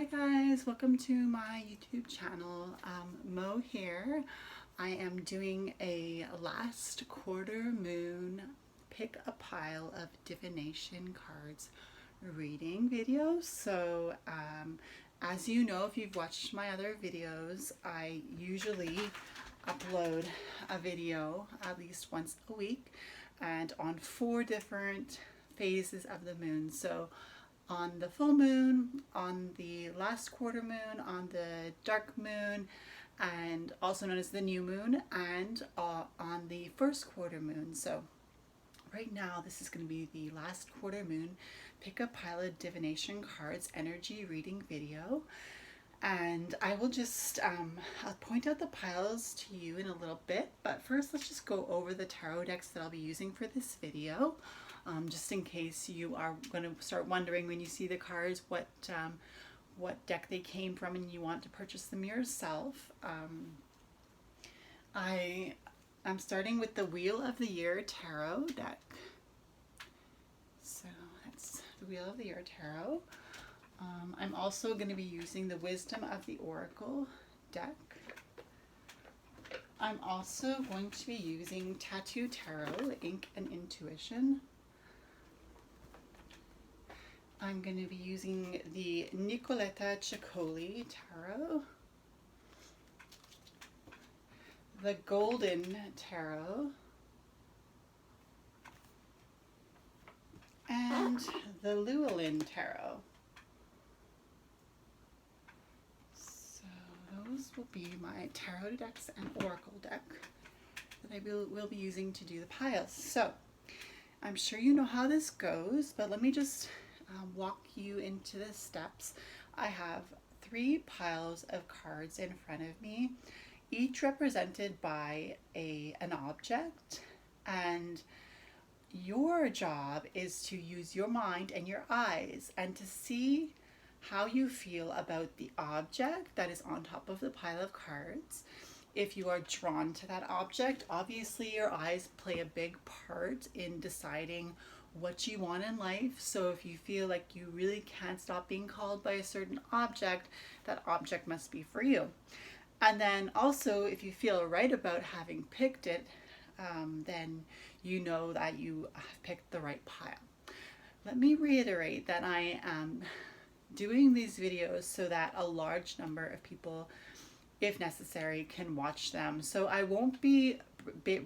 Hi guys, welcome to my YouTube channel. Mo here. I am doing a last quarter moon pick a pile of divination cards reading video. So as you know, if you've watched my other videos, I usually upload a video at least once a week and on 4 different phases of the moon. So on the full moon, on the last quarter moon, on the dark moon, and also known as the new moon, and on the first quarter moon. So right now this is going to be the last quarter moon pick a pile of divination cards energy reading video, and I will just I'll point out the piles to you in a little bit, but first let's just go over the tarot decks that I'll be using for this video. Just in case you are going to start wondering when you see the cards what deck they came from and you want to purchase them yourself. I'm starting with the Wheel of the Year Tarot deck. So that's the Wheel of the Year Tarot. I'm also going to be using the Wisdom of the Oracle deck. I'm also going to be using Tattoo Tarot, Ink and Intuition. I'm going to be using the Nicoletta Ciccoli Tarot, the Golden Tarot, and the Llewellyn Tarot. So those will be my tarot decks and oracle deck that I will be using to do the piles. So I'm sure you know how this goes, but let me just walk you into the steps. I have 3 piles of cards in front of me, each represented by an object, and your job is to use your mind and your eyes and to see how you feel about the object that is on top of the pile of cards. If you are drawn to that object, obviously your eyes play a big part in deciding what you want in life. So if you feel like you really can't stop being called by a certain object, that object must be for you. And then also, if you feel right about having picked it, then you know that you have picked the right pile. Let me reiterate that I am doing these videos so that a large number of people, if necessary, can watch them. So I won't be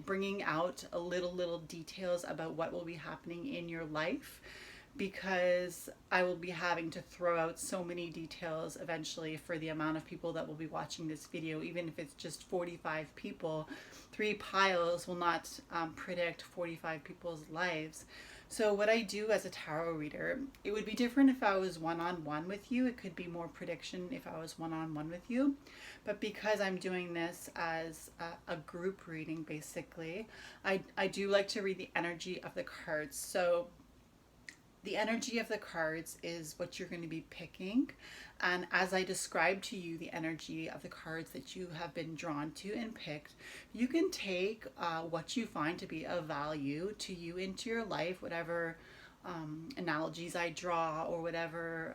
bringing out little details about what will be happening in your life, because I will be having to throw out so many details eventually for the amount of people that will be watching this video. Even if it's just 45 people, 3 piles will not predict 45 people's lives. So what I do as a tarot reader, it would be different if I was one-on-one with you. It could be more prediction if I was one-on-one with you. But because I'm doing this as a group reading, basically, I do like to read the energy of the cards. So the energy of the cards is what you're going to be picking. And as I describe to you the energy of the cards that you have been drawn to and picked, you can take what you find to be of value to you into your life, whatever analogies I draw or whatever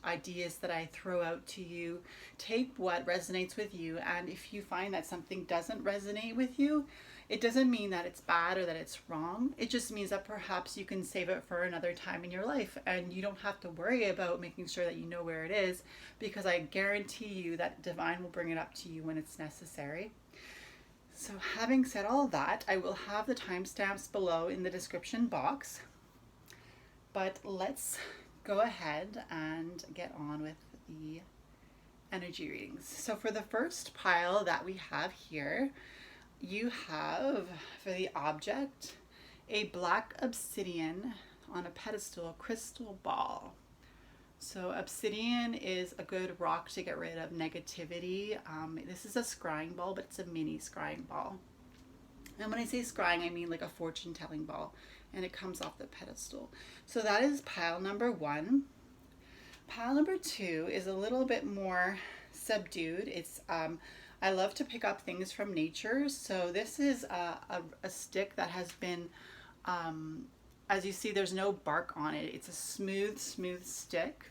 ideas that I throw out to you. Take what resonates with you, and if you find that something doesn't resonate with you, it doesn't mean that it's bad or that it's wrong. It just means that perhaps you can save it for another time in your life, and you don't have to worry about making sure that you know where it is, because I guarantee you that divine will bring it up to you when it's necessary. So having said all that, I will have the timestamps below in the description box. But let's go ahead and get on with the energy readings. So for the first pile that we have here, you have, for the object, a black obsidian on a pedestal crystal ball. So obsidian is a good rock to get rid of negativity. This is a scrying ball, but it's a mini scrying ball. And when I say scrying, I mean like a fortune-telling ball, and it comes off the pedestal. So that is pile number 1. Pile number 2 is a little bit more subdued. It's I love to pick up things from nature. So this is a stick that has been, as you see, there's no bark on it. It's a smooth stick.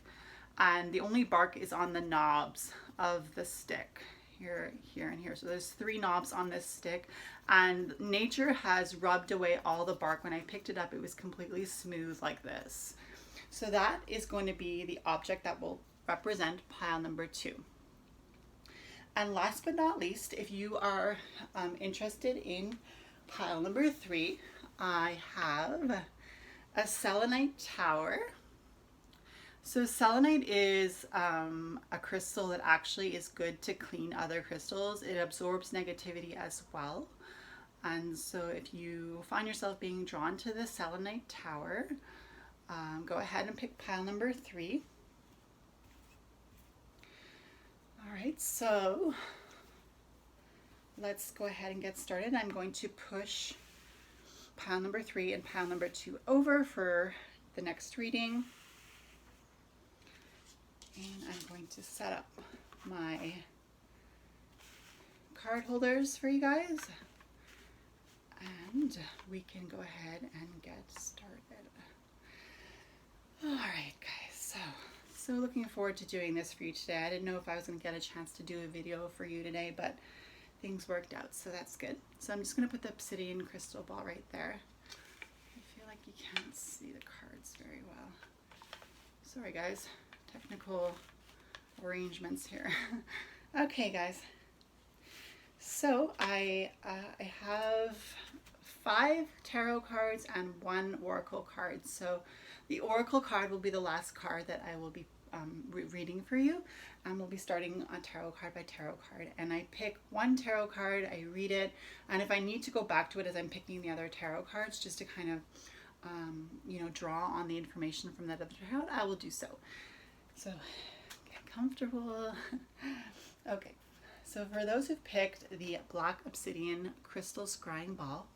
and the only bark is on the knobs of the stick. Here, here, and here. So there's 3 knobs on this stick, and nature has rubbed away all the bark. When I picked it up, it was completely smooth like this. So that is going to be the object that will represent pile number 2. And last but not least, if you are interested in pile number 3, I have a selenite tower. So selenite is a crystal that actually is good to clean other crystals. It absorbs negativity as well. And so if you find yourself being drawn to the selenite tower, go ahead and pick pile number 3. All right, so let's go ahead and get started. I'm going to push pile number 3 and pile number 2 over for the next reading. And I'm going to set up my card holders for you guys. And we can go ahead and get started. All right, guys. So looking forward to doing this for you today. I didn't know if I was going to get a chance to do a video for you today, but things worked out, so that's good. So I'm just going to put the obsidian crystal ball right there. I feel like you can't see the cards very well. Sorry, guys. Technical arrangements here. Okay, guys. So I have 5 tarot cards and 1 oracle card. So the oracle card will be the last card that I will be reading for you. And we'll be starting on tarot card by tarot card. And I pick 1 tarot card, I read it, and if I need to go back to it as I'm picking the other tarot cards, just to kind of draw on the information from that other tarot, I will do so. So get comfortable. Okay, so for those who've picked the black obsidian crystal scrying ball,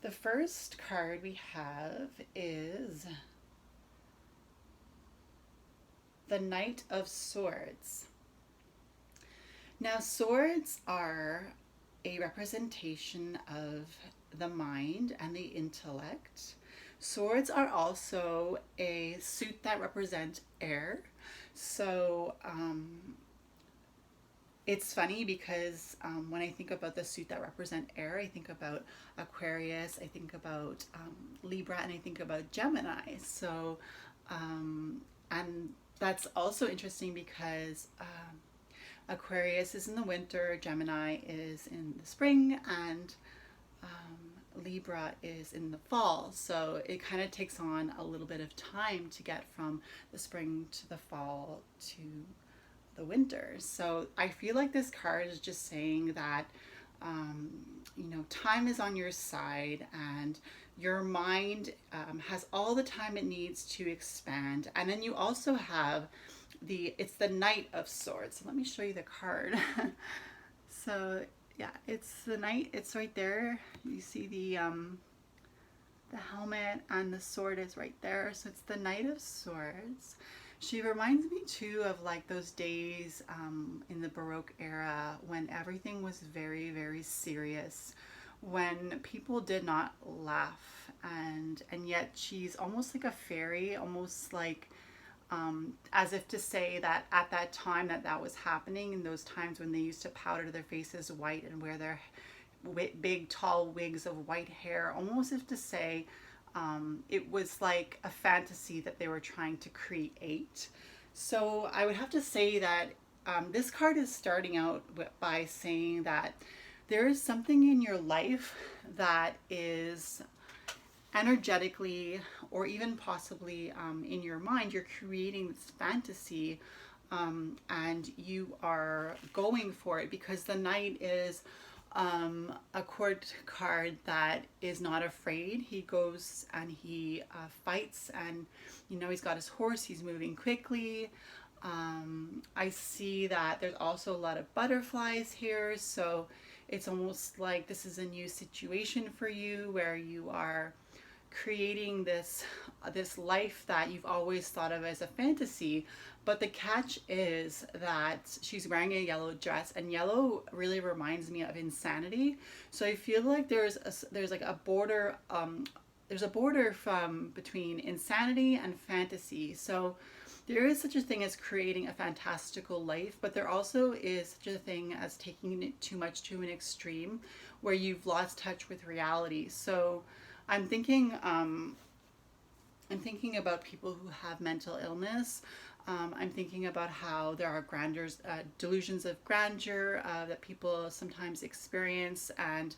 the first card we have is the Knight of Swords. Now, swords are a representation of the mind and the intellect. Swords are also a suit that represent air. So it's funny because when I think about the suit that represent air, I think about Aquarius, I think about Libra, and I think about Gemini. So and that's also interesting because Aquarius is in the winter, Gemini is in the spring, and Libra is in the fall. So it kind of takes on a little bit of time to get from the spring to the fall to the winter. So I feel like this card is just saying that time is on your side, and your mind has all the time it needs to expand. And then you also have it's the Knight of Swords. So let me show you the card. So yeah, it's the knight. It's right there. You see the helmet, and the sword is right there. So it's the Knight of Swords. She reminds me too of like those days in the Baroque era when everything was very, very serious, when people did not laugh, and yet she's almost like a fairy, almost like as if to say that at that time that was happening, in those times when they used to powder their faces white and wear their big tall wigs of white hair, almost as if to say it was like a fantasy that they were trying to create. So I would have to say that this card is starting out by saying that there is something in your life that is energetically, or even possibly in your mind, you're creating this fantasy, and you are going for it, because the knight is a court card that is not afraid. He goes and he fights, and he's got his horse, he's moving quickly. I see that there's also a lot of butterflies here, so it's almost like this is a new situation for you where you are creating this life that you've always thought of as a fantasy. But the catch is that she's wearing a yellow dress, and yellow really reminds me of insanity. So I feel like there's like a border, there's a border from between insanity and fantasy. So there is such a thing as creating a fantastical life, but there also is such a thing as taking it too much to an extreme where you've lost touch with reality. So I'm thinking, I'm thinking about people who have mental illness. I'm thinking about how there are delusions of grandeur that people sometimes experience, and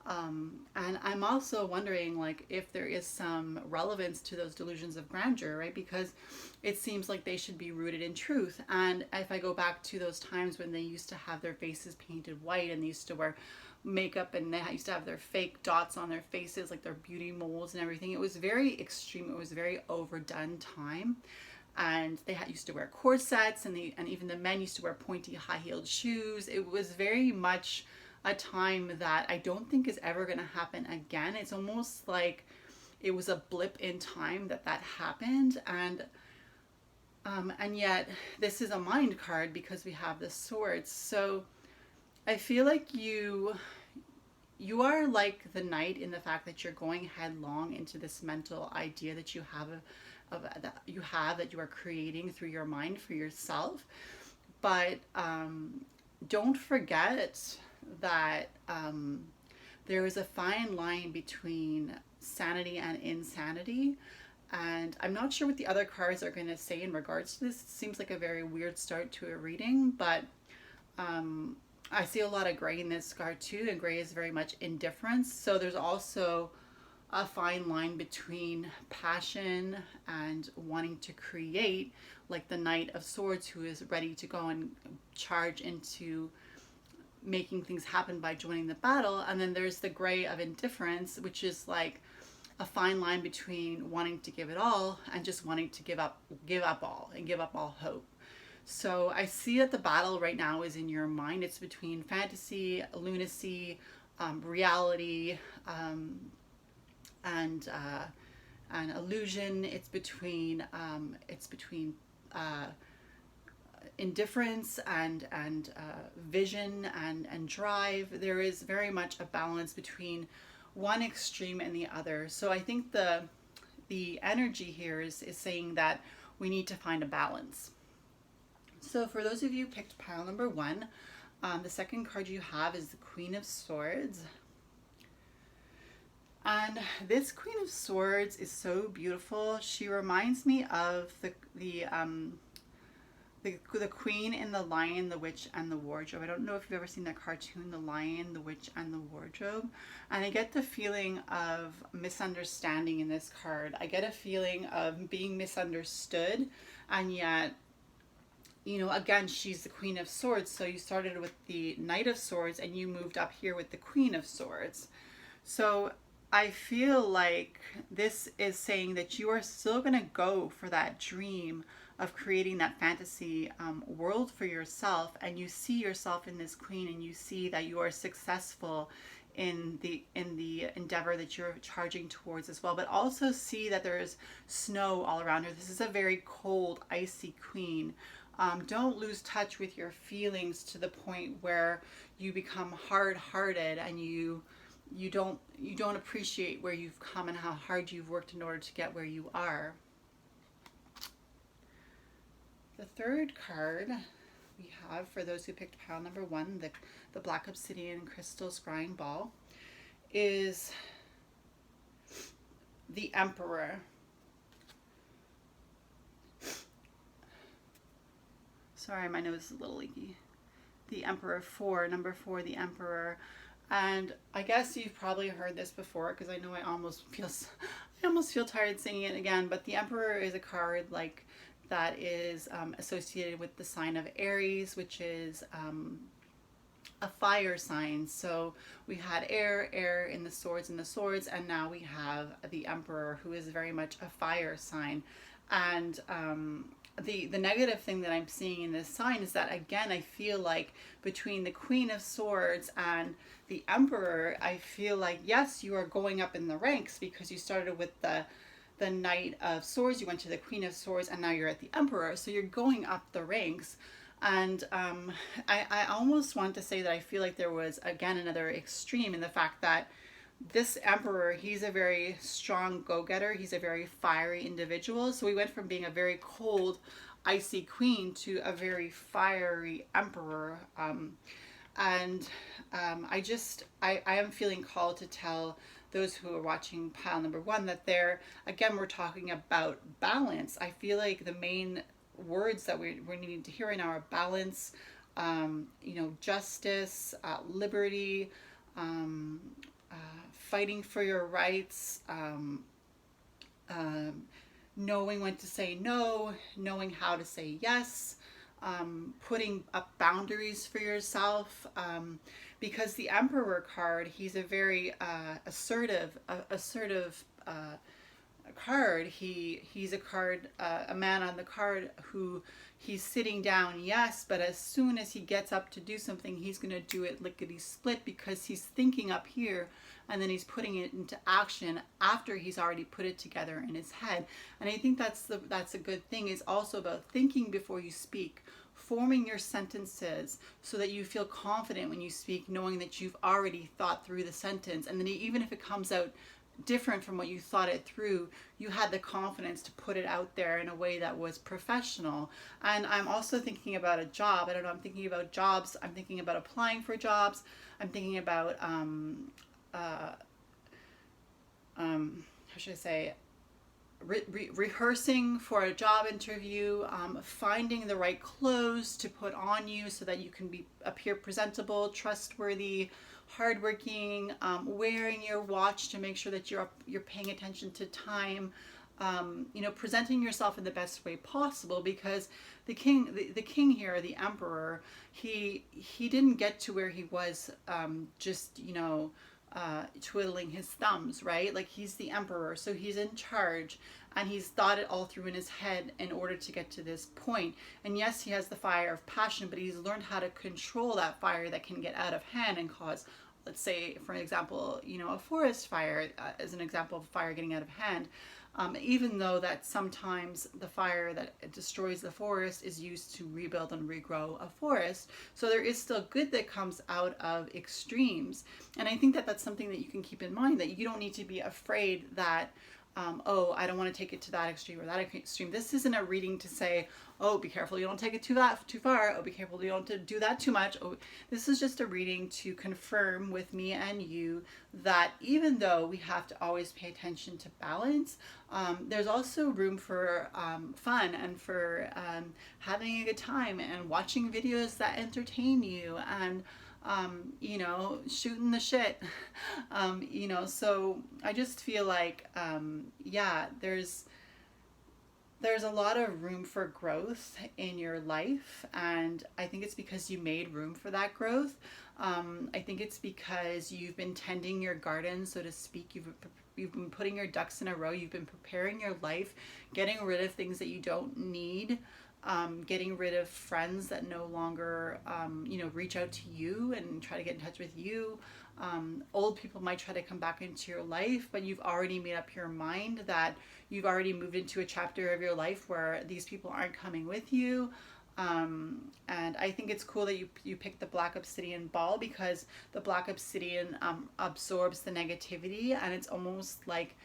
I'm also wondering, like, if there is some relevance to those delusions of grandeur, right? Because it seems like they should be rooted in truth. And if I go back to those times when they used to have their faces painted white and they used to wear makeup and they used to have their fake dots on their faces, like their beauty moles and everything, it was very extreme. It was a very overdone time. And they used to wear corsets, and even the men used to wear pointy high-heeled shoes. It was very much a time that I don't think is ever going to happen again. It's almost like it was a blip in time that happened, and yet this is a mind card because we have the swords. So I feel like you are like the knight in the fact that you're going headlong into this mental idea that you have that you are creating through your mind for yourself. But don't forget that there is a fine line between sanity and insanity. And I'm not sure what the other cards are going to say in regards to this. It seems like a very weird start to a reading, but I see a lot of gray in this card too, and gray is very much indifference. So there's also a fine line between passion and wanting to create, like the Knight of Swords, who is ready to go and charge into making things happen by joining the battle. And then there's the gray of indifference, which is like a fine line between wanting to give it all and just wanting to give up all hope. So I see that the battle right now is in your mind. It's between fantasy, lunacy, reality, and illusion. It's between indifference and vision and drive. There is very much a balance between one extreme and the other. So I think the energy here is saying that we need to find a balance. So for those of you who picked pile number 1, the second card you have is the Queen of Swords. And this Queen of Swords is so beautiful. She reminds me of the Queen in The Lion, the Witch, and the Wardrobe. I don't know if you've ever seen that cartoon, The Lion, the Witch, and the Wardrobe. And I get the feeling of misunderstanding in this card. I get a feeling of being misunderstood, and yet, you know, again, she's the Queen of Swords. So you started with the Knight of Swords and you moved up here with the Queen of Swords. So I feel like this is saying that you are still going to go for that dream of creating that fantasy world for yourself, and you see yourself in this queen, and you see that you are successful in the endeavor that you're charging towards as well, but also see that there is snow all around her. This is a very cold, icy queen. Don't lose touch with your feelings to the point where you become hard-hearted and you don't appreciate where you've come and how hard you've worked in order to get where you are. The third card we have for those who picked pile number 1, the Black Obsidian Crystal Scrying Ball, is the Emperor. Sorry, my nose is a little leaky. The Emperor 4, number 4, the Emperor. And I guess you've probably heard this before, because I know I almost feel tired saying it again, but the Emperor is a card like that is associated with the sign of Aries, which is a fire sign. So we had air in the swords and now we have the Emperor, who is very much a fire sign. And the negative thing that I'm seeing in this sign is that, again, I feel like between the Queen of Swords and the Emperor, I feel like, yes, you are going up in the ranks because you started with the Knight of Swords, you went to the Queen of Swords, and now you're at the Emperor. So you're going up the ranks. And I almost want to say that I feel like there was, again, another extreme in the fact that this Emperor, he's a very strong go-getter. He's a very fiery individual. So we went from being a very cold, icy queen to a very fiery emperor. And I am feeling called to tell those who are watching pile number one that again, we're talking about balance. I feel like the main words that we're needing to hear right now are balance, justice, liberty, fighting for your rights, knowing when to say no, knowing how to say yes, putting up boundaries for yourself, because the Emperor card, he's a very assertive card. He's a card, a man on the card who he's sitting down, yes, but as soon as he gets up to do something, he's going to do it lickety split, because he's thinking up here and then he's putting it into action after he's already put it together in his head. And I think that's a good thing. It's also about thinking before you speak, forming your sentences so that you feel confident when you speak, knowing that you've already thought through the sentence, and then even if it comes out different from what you thought it through, you had the confidence to put it out there in a way that was professional. And I'm also thinking about a job. I don't know, I'm thinking about jobs. I'm thinking about applying for jobs. I'm thinking about how should I say, rehearsing for a job interview, finding the right clothes to put on you so that you can appear presentable, trustworthy, hardworking, wearing your watch to make sure that you're paying attention to time, presenting yourself in the best way possible, because the king here, the emperor, he didn't get to where he was just twiddling his thumbs, right? Like, he's the emperor, so he's in charge, and he's thought it all through in his head in order to get to this point. And yes, he has the fire of passion, but he's learned how to control that fire that can get out of hand and cause, let's say, for example, a forest fire, as an example of fire getting out of hand. Even though that sometimes the fire that destroys the forest is used to rebuild and regrow a forest. So there is still good that comes out of extremes. And I think that that's something that you can keep in mind, that you don't need to be afraid that, I don't want to take it to that extreme or that extreme. This isn't a reading to say, oh, be careful you don't take it too far. Oh, be careful you don't do that too much. Oh, this is just a reading to confirm with me and you that even though we have to always pay attention to balance, there's also room for fun and for having a good time and watching videos that entertain you and shooting the shit, so I just feel like, there's a lot of room for growth in your life, and I think it's because you made room for that growth. I think it's because you've been tending your garden, so to speak. You've been putting your ducks in a row. You've been preparing your life, getting rid of things that you don't need, getting rid of friends that no longer, reach out to you and try to get in touch with you. Old people might try to come back into your life, but you've already made up your mind that you've already moved into a chapter of your life where these people aren't coming with you. And I think it's cool that you picked the black obsidian ball, because the black obsidian absorbs the negativity, and it's almost like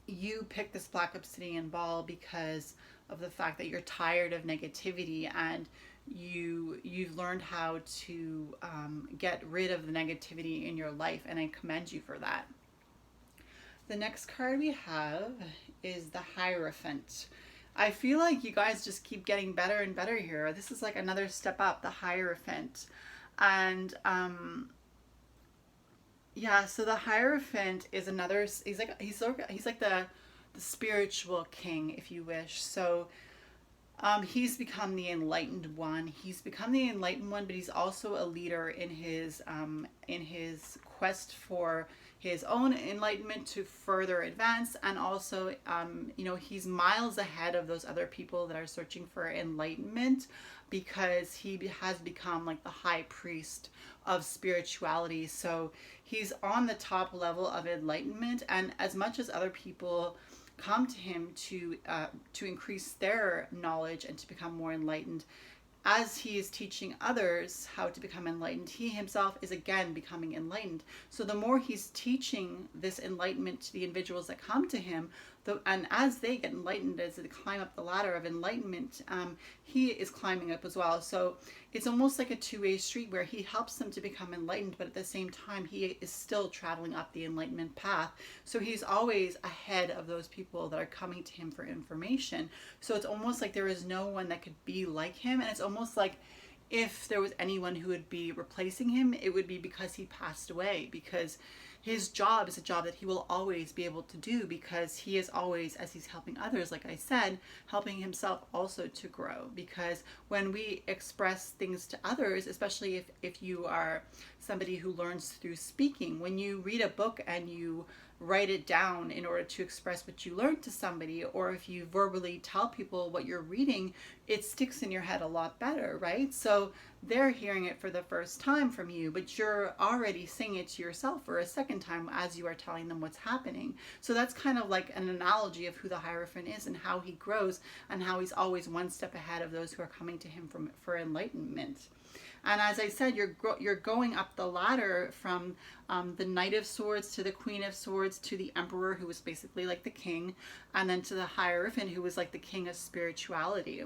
you picked this black obsidian ball because of the fact that you're tired of negativity, and you've learned how to get rid of the negativity in your life, and I commend you for that. The next card we have is the Hierophant. I feel like you guys just keep getting better and better here. This is like another step up, the Hierophant. And so the Hierophant is another, he's like the spiritual king, if you wish. So he's become the enlightened one. But he's also a leader in his quest for his own enlightenment to further advance, and also he's miles ahead of those other people that are searching for enlightenment, because he has become like the high priest of spirituality. So he's on the top level of enlightenment, and as much as other people come to him to increase their knowledge and to become more enlightened, as he is teaching others how to become enlightened, he himself is again becoming enlightened. So the more he's teaching this enlightenment to the individuals that come to him, and as they get enlightened, as they climb up the ladder of enlightenment, he is climbing up as well. So it's almost like a two-way street where he helps them to become enlightened, but at the same time he is still traveling up the enlightenment path. So he's always ahead of those people that are coming to him for information. So it's almost like there is no one that could be like him, and it's almost like if there was anyone who would be replacing him, it would be because he passed away, because his job is a job that he will always be able to do, because he is always, as he's helping others, like I said, helping himself also to grow. Because when we express things to others, especially if you are somebody who learns through speaking, when you read a book and you write it down in order to express what you learned to somebody, or if you verbally tell people what you're reading, it sticks in your head a lot better, right? So they're hearing it for the first time from you, but you're already saying it to yourself for a second time as you are telling them what's happening. So that's kind of like an analogy of who the Hierophant is and how he grows, and how he's always one step ahead of those who are coming to him for enlightenment. And as I said, you're going up the ladder from the Knight of Swords to the Queen of Swords to the Emperor, who was basically like the king, and then to the Hierophant, who was like the king of spirituality.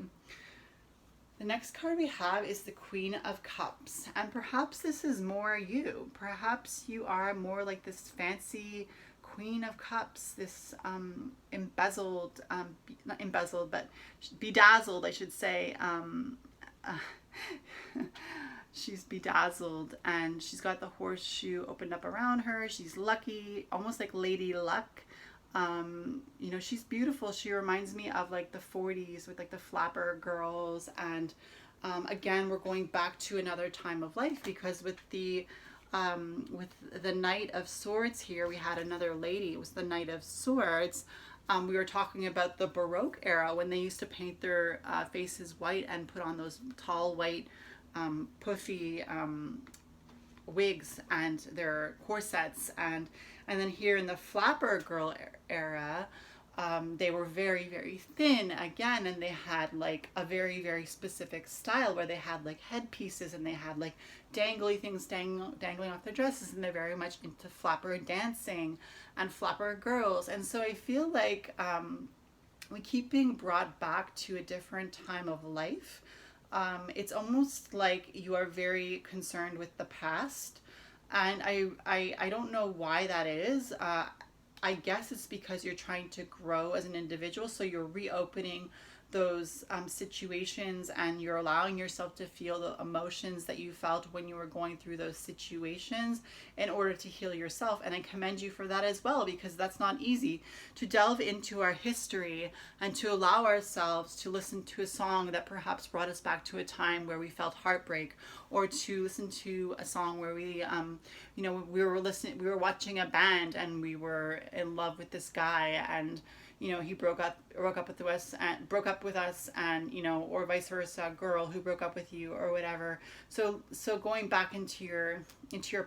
The next card we have is the Queen of Cups, and perhaps this is more you. Perhaps you are more like this fancy Queen of Cups, this embezzled, not embezzled, but bedazzled, I should say. She's bedazzled, and she's got the horseshoe opened up around her. She's lucky, almost like Lady Luck. You know, she's beautiful. She reminds me of like the 40s with like the flapper girls. And again, we're going back to another time of life, because with the Knight of Swords here, we had another lady. It was the Knight of Swords. We were talking about the Baroque era, when they used to paint their faces white and put on those tall white puffy wigs and their corsets, and then here in the flapper girl era, they were very, very thin again, and they had like a very, very specific style where they had like headpieces and they had like dangly things dangling off their dresses, and they're very much into flapper dancing and flapper girls. And so I feel like we keep being brought back to a different time of life. It's almost like you are very concerned with the past, and I don't know why that is. I guess it's because you're trying to grow as an individual, so you're reopening those situations, and you're allowing yourself to feel the emotions that you felt when you were going through those situations in order to heal yourself. And I commend you for that as well, because that's not easy to delve into our history and to allow ourselves to listen to a song that perhaps brought us back to a time where we felt heartbreak, or to listen to a song where we you know, we were watching a band and we were in love with this guy, and you know, he broke up with us, and you know, or vice versa, a girl who broke up with you or whatever. So going back into your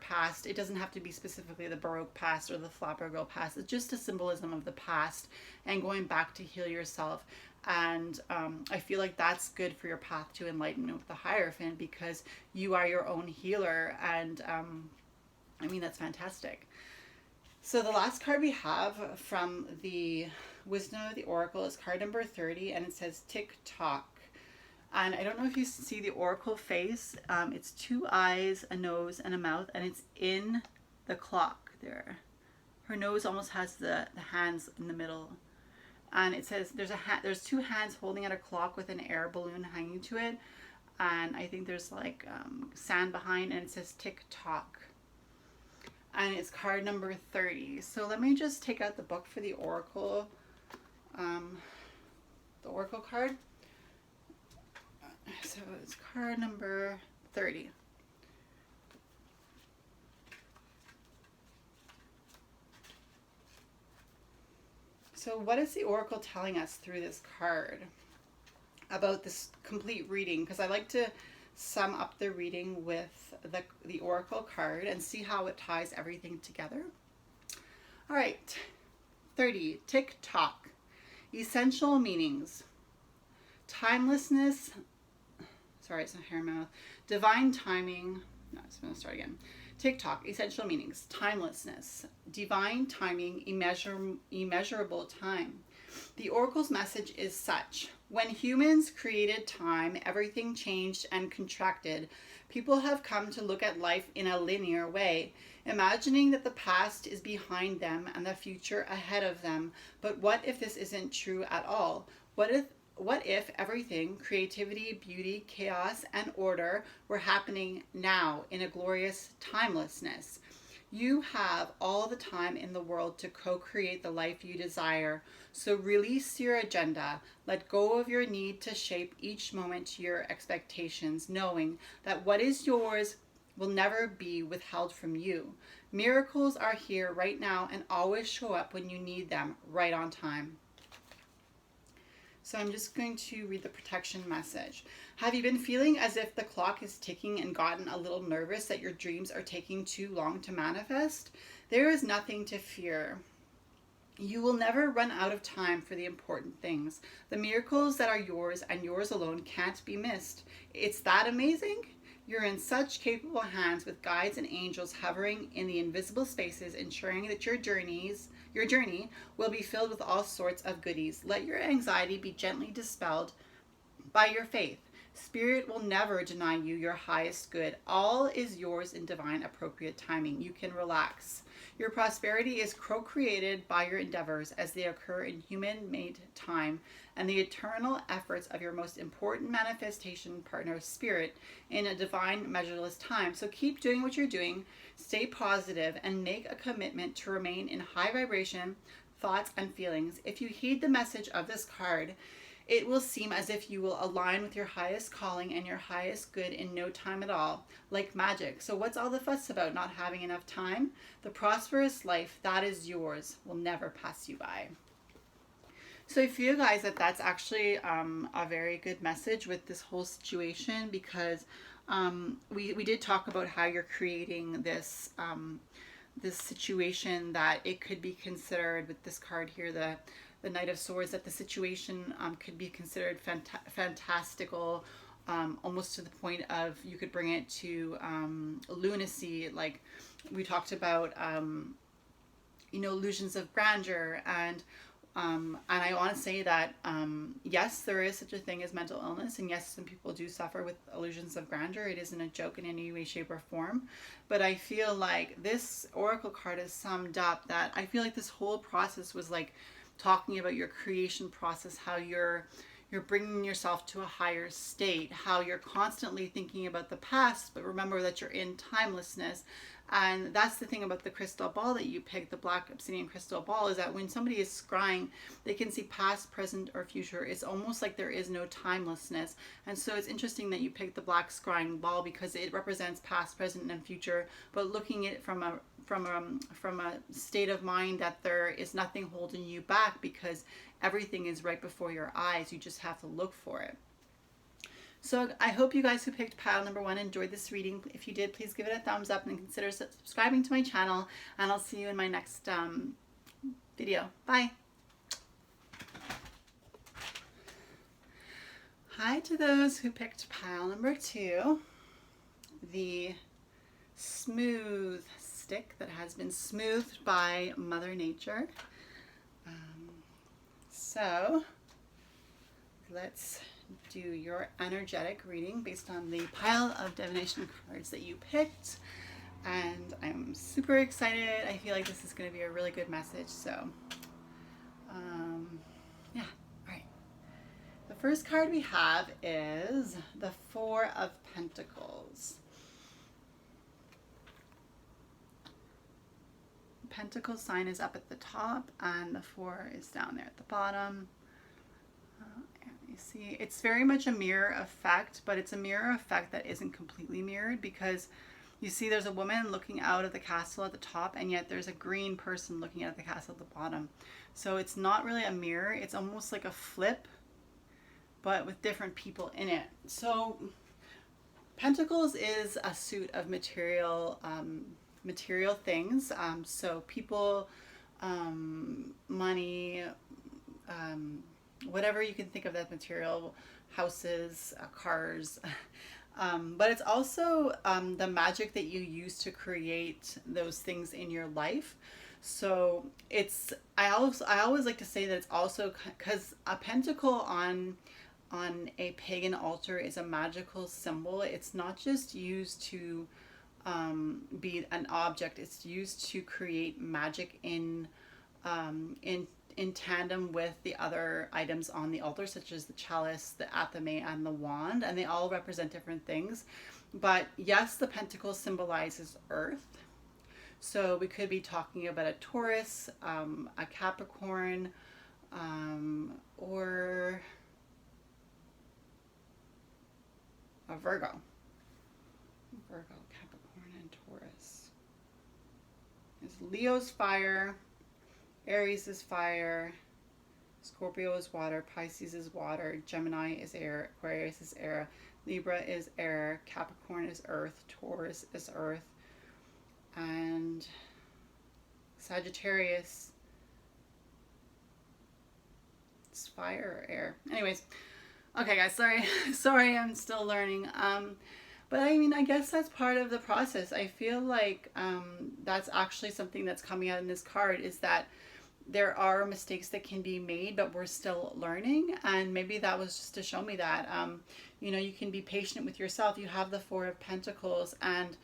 past, it doesn't have to be specifically the Baroque past or the flapper girl past. It's just a symbolism of the past, and going back to heal yourself. And I feel like that's good for your path to enlightenment with the Hierophant, because you are your own healer, and I mean, that's fantastic. So the last card we have from the Wisdom of the Oracle is card number 30, and it says Tick Tock. And I don't know if you see the Oracle face. It's two eyes, a nose, and a mouth, and it's in the clock there. Her nose almost has the hands in the middle. And it says there's two hands holding at a clock with an air balloon hanging to it. And I think there's like sand behind, and it says Tick Tock. And it's card number 30. So let me just take out the book for the Oracle, card. So it's card number 30. So what is the Oracle telling us through this card about this complete reading? Because I like to sum up the reading with the Oracle card and see how it ties everything together. All right, 30, Tick Tock. Essential meanings. Timelessness, sorry, it's not hair and mouth. Divine timing, no, I'm going to start again. Tick Tock, essential meanings. Timelessness, divine timing, immeasurable time. The oracle's message is such: when humans created time, everything changed and contracted. People have come to look at life in a linear way, imagining that the past is behind them and the future ahead of them. But what if this isn't true at all? What if everything, creativity, beauty, chaos, and order, were happening now in a glorious timelessness? You have all the time in the world to co-create the life you desire. So release your agenda. Let go of your need to shape each moment to your expectations, knowing that what is yours will never be withheld from you. Miracles are here right now and always show up when you need them, right on time. So I'm just going to read the protection message. Have you been feeling as if the clock is ticking and gotten a little nervous that your dreams are taking too long to manifest? There is nothing to fear. You will never run out of time for the important things. The miracles that are yours and yours alone can't be missed. It's that amazing? You're in such capable hands with guides and angels hovering in the invisible spaces, ensuring that your journey will be filled with all sorts of goodies. Let your anxiety be gently dispelled by your faith. Spirit will never deny you your highest good. All is yours in divine appropriate timing. You can relax. Your prosperity is co-created by your endeavors as they occur in human-made time and the eternal efforts of your most important manifestation partner, Spirit, in a divine, measureless time. So keep doing what you're doing, stay positive, and make a commitment to remain in high vibration thoughts and feelings. If you heed the message of this card, it will seem as if you will align with your highest calling and your highest good in no time at all, like magic. So what's all the fuss about not having enough time? The prosperous life that is yours will never pass you by. So I feel, guys, that that's actually a very good message with this whole situation, because we did talk about how you're creating this this situation, that it could be considered with this card here, the Knight of Swords, that the situation could be considered fantastical, almost to the point of you could bring it to lunacy. Like we talked about, illusions of grandeur, and I want to say that yes, there is such a thing as mental illness, and yes, some people do suffer with illusions of grandeur. It isn't a joke in any way, shape, or form. But I feel like this oracle card has summed up that I feel like this whole process was like talking about your creation process, how you're bringing yourself to a higher state, how you're constantly thinking about the past, but remember that you're in timelessness. And that's the thing about the crystal ball that you picked, the black obsidian crystal ball, is that when somebody is scrying, they can see past, present, or future. It's almost like there is no timelessness. And so it's interesting that you picked the black scrying ball, because it represents past, present, and future, but looking at it from a state of mind that there is nothing holding you back, because everything is right before your eyes. You just have to look for it. So I hope you guys who picked pile number 1 enjoyed this reading. If you did, please give it a thumbs up and consider subscribing to my channel, and I'll see you in my next video. Bye. Hi to those who picked pile number 2, the smooth stick that has been smoothed by Mother Nature. So let's do your energetic reading based on the pile of divination cards that you picked, and I'm super excited. I feel like this is going to be a really good message. So yeah, all right. The first card we have is the Four of Pentacles. Pentacle sign is up at the top and the 4 is down there at the bottom. You see, it's very much a mirror effect, but it's a mirror effect that isn't completely mirrored, because you see there's a woman looking out of the castle at the top, and yet there's a green person looking at the castle at the bottom. So it's not really a mirror, it's almost like a flip, but with different people in it. So Pentacles is a suit of material things. So people, money, whatever you can think of that material, houses, cars, but it's also the magic that you use to create those things in your life. So I always like to say that it's also because a pentacle on a pagan altar is a magical symbol. It's not just used to be an object. It's used to create magic in tandem with the other items on the altar, such as the chalice, the athame, and the wand, and they all represent different things. But yes, the pentacle symbolizes earth. So we could be talking about a Taurus, a Capricorn, or a Virgo. Virgo, Capricorn, and Taurus. It's Leo's fire, Aries is fire, Scorpio is water, Pisces is water, Gemini is air, Aquarius is air, Libra is air, Capricorn is earth, Taurus is earth, and Sagittarius is fire or air. Anyways, okay guys, sorry, I'm still learning. But I mean, I guess that's part of the process. I feel like that's actually something that's coming out in this card, is that there are mistakes that can be made, but we're still learning. And maybe that was just to show me that, you know, you can be patient with yourself. You have the Four of Pentacles, and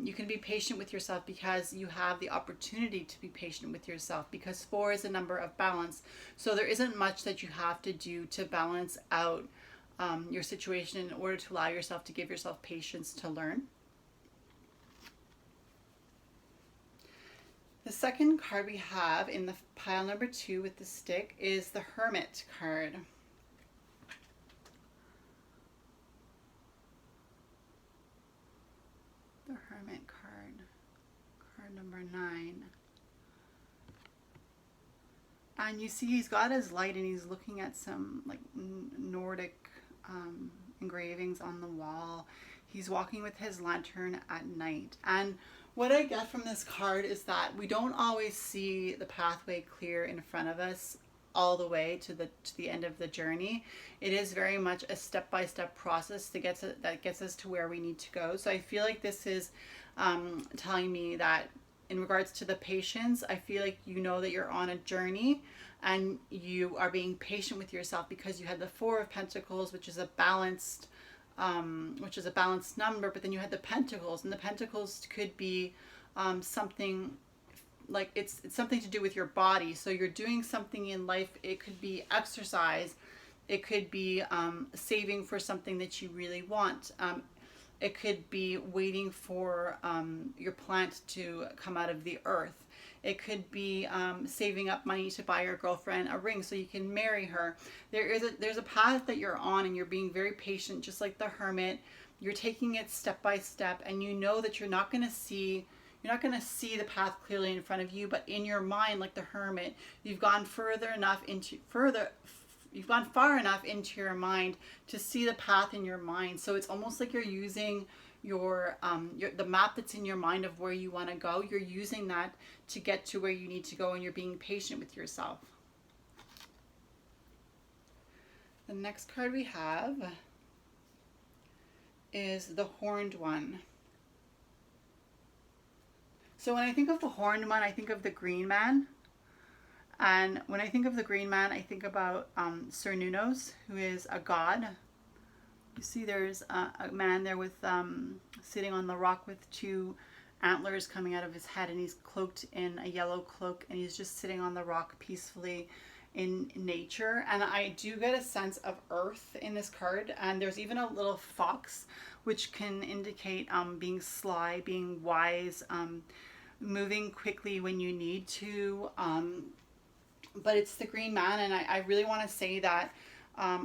you can be patient with yourself because you have the opportunity to be patient with yourself, because 4 is a number of balance. So there isn't much that you have to do to balance out your situation in order to allow yourself to give yourself patience to learn. The second card we have in the pile number 2 with the stick is the Hermit card. The Hermit card. Card number 9. And you see he's got his light and he's looking at some like Nordic engravings on the wall. He's walking with his lantern at night. And what I get from this card is that we don't always see the pathway clear in front of us all the way to the end of the journey. It is very much a step-by-step process that gets us to where we need to go. So I feel like this is telling me that in regards to the patience, I feel like you know that you're on a journey and you are being patient with yourself because you had the Four of Pentacles, which is a balanced number, but then you had the Pentacles, and the Pentacles could be something like it's something to do with your body. So you're doing something in life. It could be exercise. It could be saving for something that you really want. It could be waiting for your plant to come out of the earth. It could be saving up money to buy your girlfriend a ring so you can marry her. There's a path that you're on, and you're being very patient, just like the Hermit. You're taking it step by step, and you know that you're not going to see the path clearly in front of you, but in your mind, like the Hermit, you've gone far enough into your mind to see the path in your mind. So it's almost like you're using the map that's in your mind of where you want to go. You're using that to get to where you need to go, and you're being patient with yourself. The next card we have is the Horned One. So when I think of the Horned One, I think of the Green Man. And when I think of the Green Man, I think about Cernunnos, who is a god. You see there's a man there with sitting on the rock with 2 antlers coming out of his head, and he's cloaked in a yellow cloak, and he's just sitting on the rock peacefully in nature. And I do get a sense of earth in this card, and there's even a little fox, which can indicate being sly, being wise, moving quickly when you need to. But it's the Green Man, and I really want to say that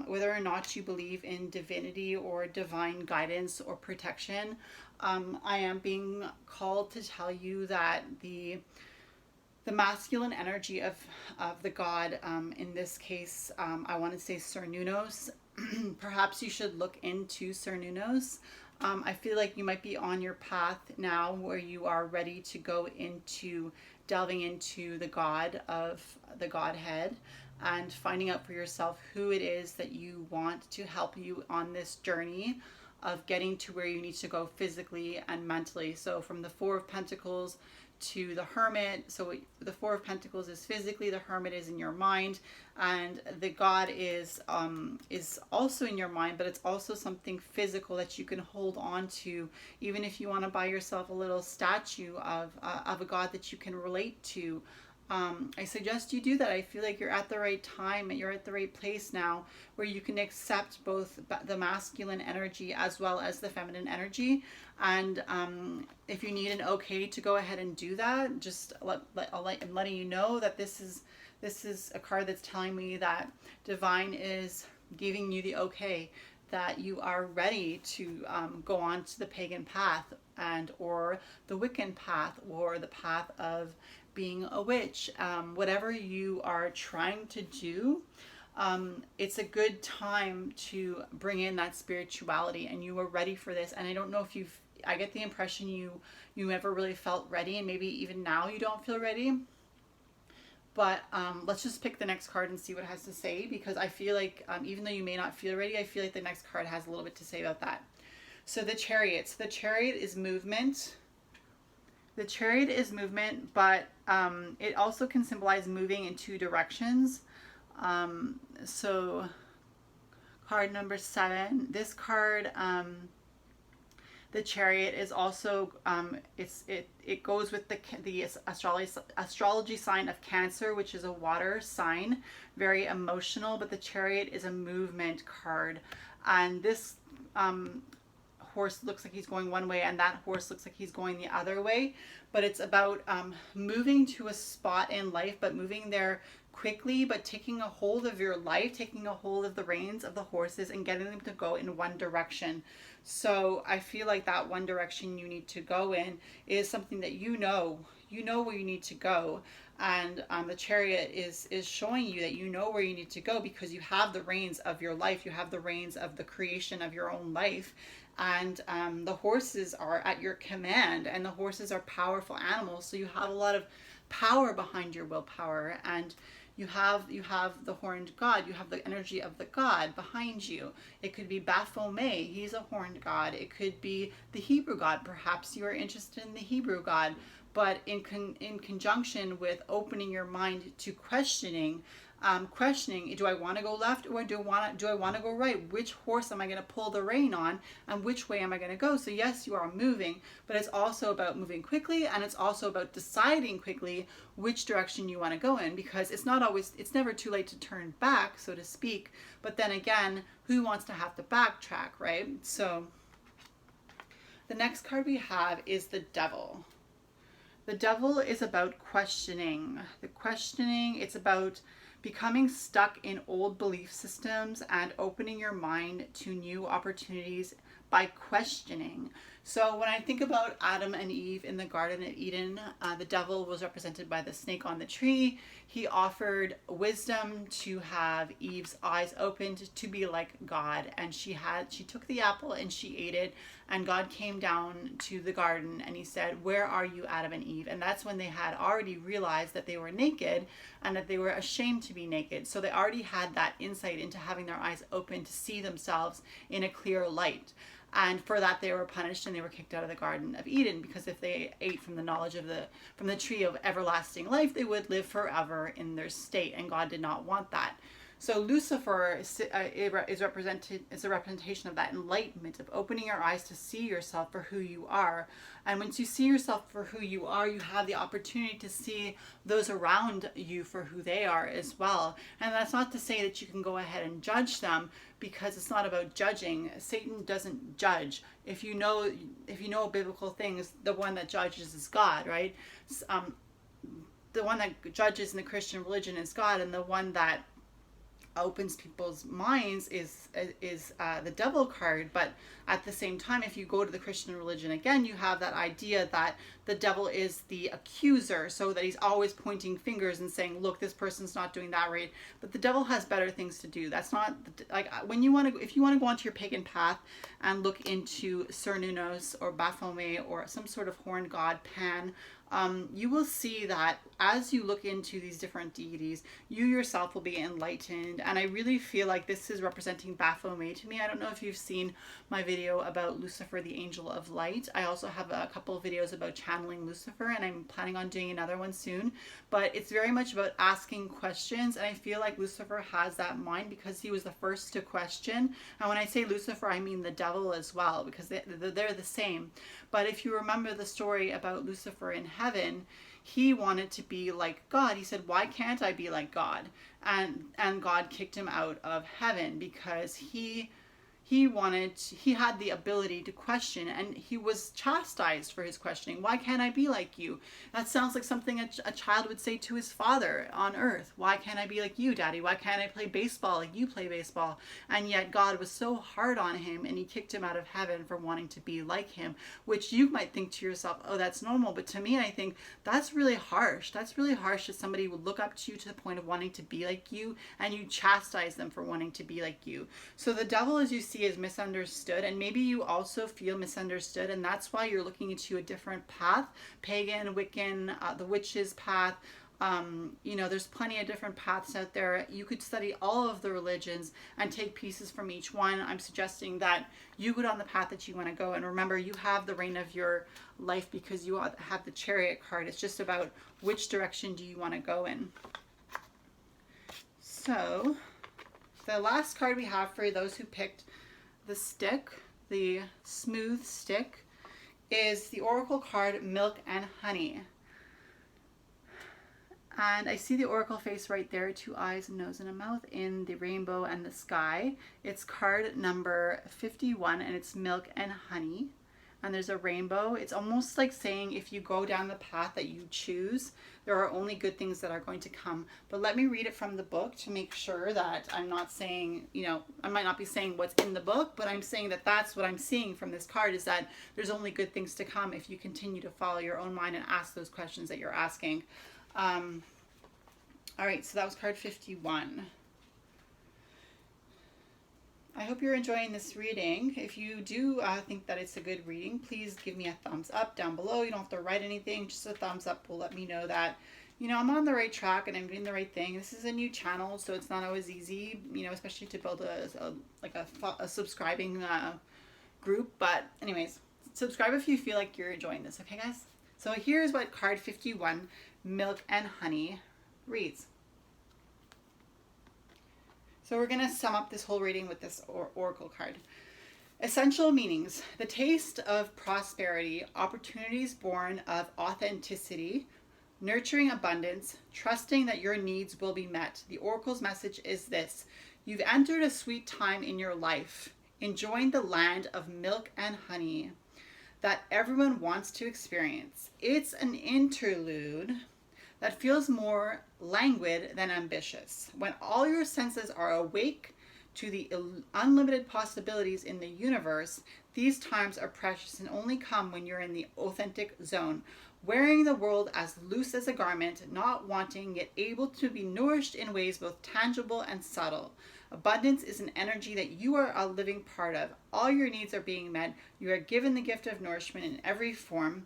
whether or not you believe in divinity or divine guidance or protection, I am being called to tell you that the masculine energy of the god, in this case, I want to say Cernunnos. Perhaps you should look into Cernunnos. I feel like you might be on your path now where you are ready to go into delving into the God of the Godhead and finding out for yourself who it is that you want to help you on this journey of getting to where you need to go physically and mentally. So from the Four of Pentacles to the Hermit. So the Four of Pentacles is physically, the Hermit is in your mind, and the God is also in your mind, but it's also something physical that you can hold on to, even if you want to buy yourself a little statue of a God that you can relate to. I suggest you do that. I feel like you're at the right time and you're at the right place now where you can accept both the masculine energy as well as the feminine energy. And if you need an okay to go ahead and do that, just I'm letting you know that this is a card that's telling me that Divine is giving you the okay, that you are ready to go on to the pagan path and or the Wiccan path or the path of being a witch. Whatever you are trying to do, it's a good time to bring in that spirituality, and you are ready for this. And I don't know if I get the impression you never really felt ready, and maybe even now you don't feel ready. But let's just pick the next card and see what it has to say, because I feel like even though you may not feel ready, I feel like the next card has a little bit to say about that. So the Chariot. So the Chariot is movement. The Chariot is movement, but it also can symbolize moving in two directions. So card number 7. This card, the Chariot, is also it goes with the astrology sign of Cancer, which is a water sign, very emotional. But the Chariot is a movement card, and this horse looks like he's going one way and that horse looks like he's going the other way. But it's about moving to a spot in life, but moving there quickly, but taking a hold of your life, taking a hold of the reins of the horses and getting them to go in one direction. So I feel like that one direction you need to go in is something that you know where you need to go. And the Chariot is showing you that you know where you need to go because you have the reins of your life. You have the reins of the creation of your own life. And the horses are at your command, and the horses are powerful animals. So you have a lot of power behind your willpower, and you have the horned god. You have the energy of the god behind you. It could be Baphomet. He's a horned god. It could be the Hebrew god. Perhaps you are interested in the Hebrew god. But in conjunction with opening your mind to questioning, do I want to go left or do I want to go right? Which horse am I going to pull the rein on, and which way am I going to go? So yes, you are moving, but it's also about moving quickly, and it's also about deciding quickly which direction you want to go in, because it's never too late to turn back, so to speak. But then again, who wants to have to backtrack, right? So the next card we have is the Devil. The Devil is about questioning. It's about becoming stuck in old belief systems and opening your mind to new opportunities by questioning. So when I think about Adam and Eve in the Garden of Eden, the devil was represented by the snake on the tree. He offered wisdom to have Eve's eyes opened to be like God, and she took the apple and she ate it, and God came down to the garden and he said, "Where are you, Adam and Eve?" And that's when they had already realized that they were naked and that they were ashamed to be naked. So they already had that insight into having their eyes open to see themselves in a clear light. And for that they were punished and they were kicked out of the Garden of Eden, because if they ate from the knowledge of from the tree of everlasting life, they would live forever in their state, and God did not want that. So Lucifer is a representation of that enlightenment, of opening your eyes to see yourself for who you are. And once you see yourself for who you are, you have the opportunity to see those around you for who they are as well. And that's not to say that you can go ahead and judge them, because it's not about judging. Satan doesn't judge. If you know biblical things, the one that judges is God, right? The one that judges in the Christian religion is God, and the one that opens people's minds is the devil card. But at the same time, if you go to the Christian religion again, you have that idea that the devil is the accuser, so that he's always pointing fingers and saying, look, this person's not doing that right. But the devil has better things to do. That's not like if you want to go onto your pagan path and look into Cernunnos or Baphomet or some sort of horned god, Pan, you will see that as you look into these different deities, you yourself will be enlightened. And I really feel like this is representing Baphomet to me. I don't know if you've seen my video about Lucifer, the angel of light. I also have a couple of videos about channeling Lucifer, and I'm planning on doing another one soon. But it's very much about asking questions, and I feel like Lucifer has that mind because he was the first to question. And when I say Lucifer, I mean the devil as well, because they're the same. But if you remember the story about Lucifer in heaven, he wanted to be like God. He said, why can't I be like God? And God kicked him out of heaven because he had the ability to question, and he was chastised for his questioning. Why can't I be like you? That sounds like something a child would say to his father on earth. Why can't I be like you, Daddy? Why can't I play baseball like you play baseball? And yet God was so hard on him, and he kicked him out of heaven for wanting to be like him, which you might think to yourself, oh, that's normal. But to me, I think that's really harsh. That's really harsh that somebody would look up to you to the point of wanting to be like you, and you chastise them for wanting to be like you. So the devil, as you see, is misunderstood, and maybe you also feel misunderstood, and that's why you're looking into a different path, pagan, Wiccan, the witch's path. There's plenty of different paths out there. You could study all of the religions and take pieces from each one. I'm suggesting that you go down the path that you want to go, and remember, you have the reign of your life because you have the Chariot card. It's just about which direction do you want to go in. So the last card we have for those who picked the stick, the smooth stick, is the oracle card Milk and Honey. And I see the oracle face right there, 2 eyes, a nose, and a mouth in the rainbow and the sky. It's card number 51, and it's Milk and Honey. And there's a rainbow. It's almost like saying if you go down the path that you choose, there are only good things that are going to come. But let me read it from the book to make sure that I'm not saying, I might not be saying what's in the book, but I'm saying that that's what I'm seeing from this card, is that there's only good things to come if you continue to follow your own mind and ask those questions that you're asking. All right, so that was card 51. I hope you're enjoying this reading. If you do think that it's a good reading, please give me a thumbs up down below. You don't have to write anything, just a thumbs up will let me know that, I'm on the right track and I'm doing the right thing. This is a new channel, so it's not always easy, especially to build a subscribing group. But anyways, subscribe if you feel like you're enjoying this, okay guys? So here's what card 51, Milk and Honey, reads. So we're going to sum up this whole reading with this oracle card. Essential meanings: the taste of prosperity, opportunities born of authenticity, nurturing abundance, trusting that your needs will be met. The oracle's message is this: you've entered a sweet time in your life, enjoying the land of milk and honey that everyone wants to experience. It's an interlude that feels more languid than ambitious. When all your senses are awake to the unlimited possibilities in the universe, these times are precious and only come when you're in the authentic zone, wearing the world as loose as a garment, not wanting yet able to be nourished in ways both tangible and subtle. Abundance is an energy that you are a living part of. All your needs are being met. You are given the gift of nourishment in every form.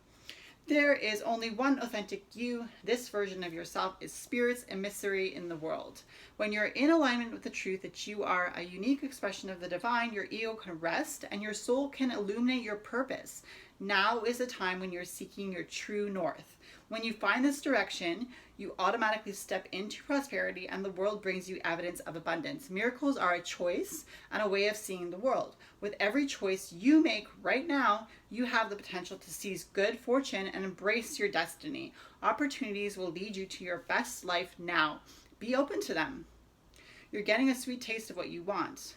There is only one authentic you. This version of yourself is spirit's emissary in the world. When you're in alignment with the truth that you are a unique expression of the divine, your ego can rest and your soul can illuminate your purpose. Now is the time when you're seeking your true north. When you find this direction, you automatically step into prosperity and the world brings you evidence of abundance. Miracles are a choice and a way of seeing the world. With every choice you make right now, you have the potential to seize good fortune and embrace your destiny. Opportunities will lead you to your best life now. Be open to them. You're getting a sweet taste of what you want.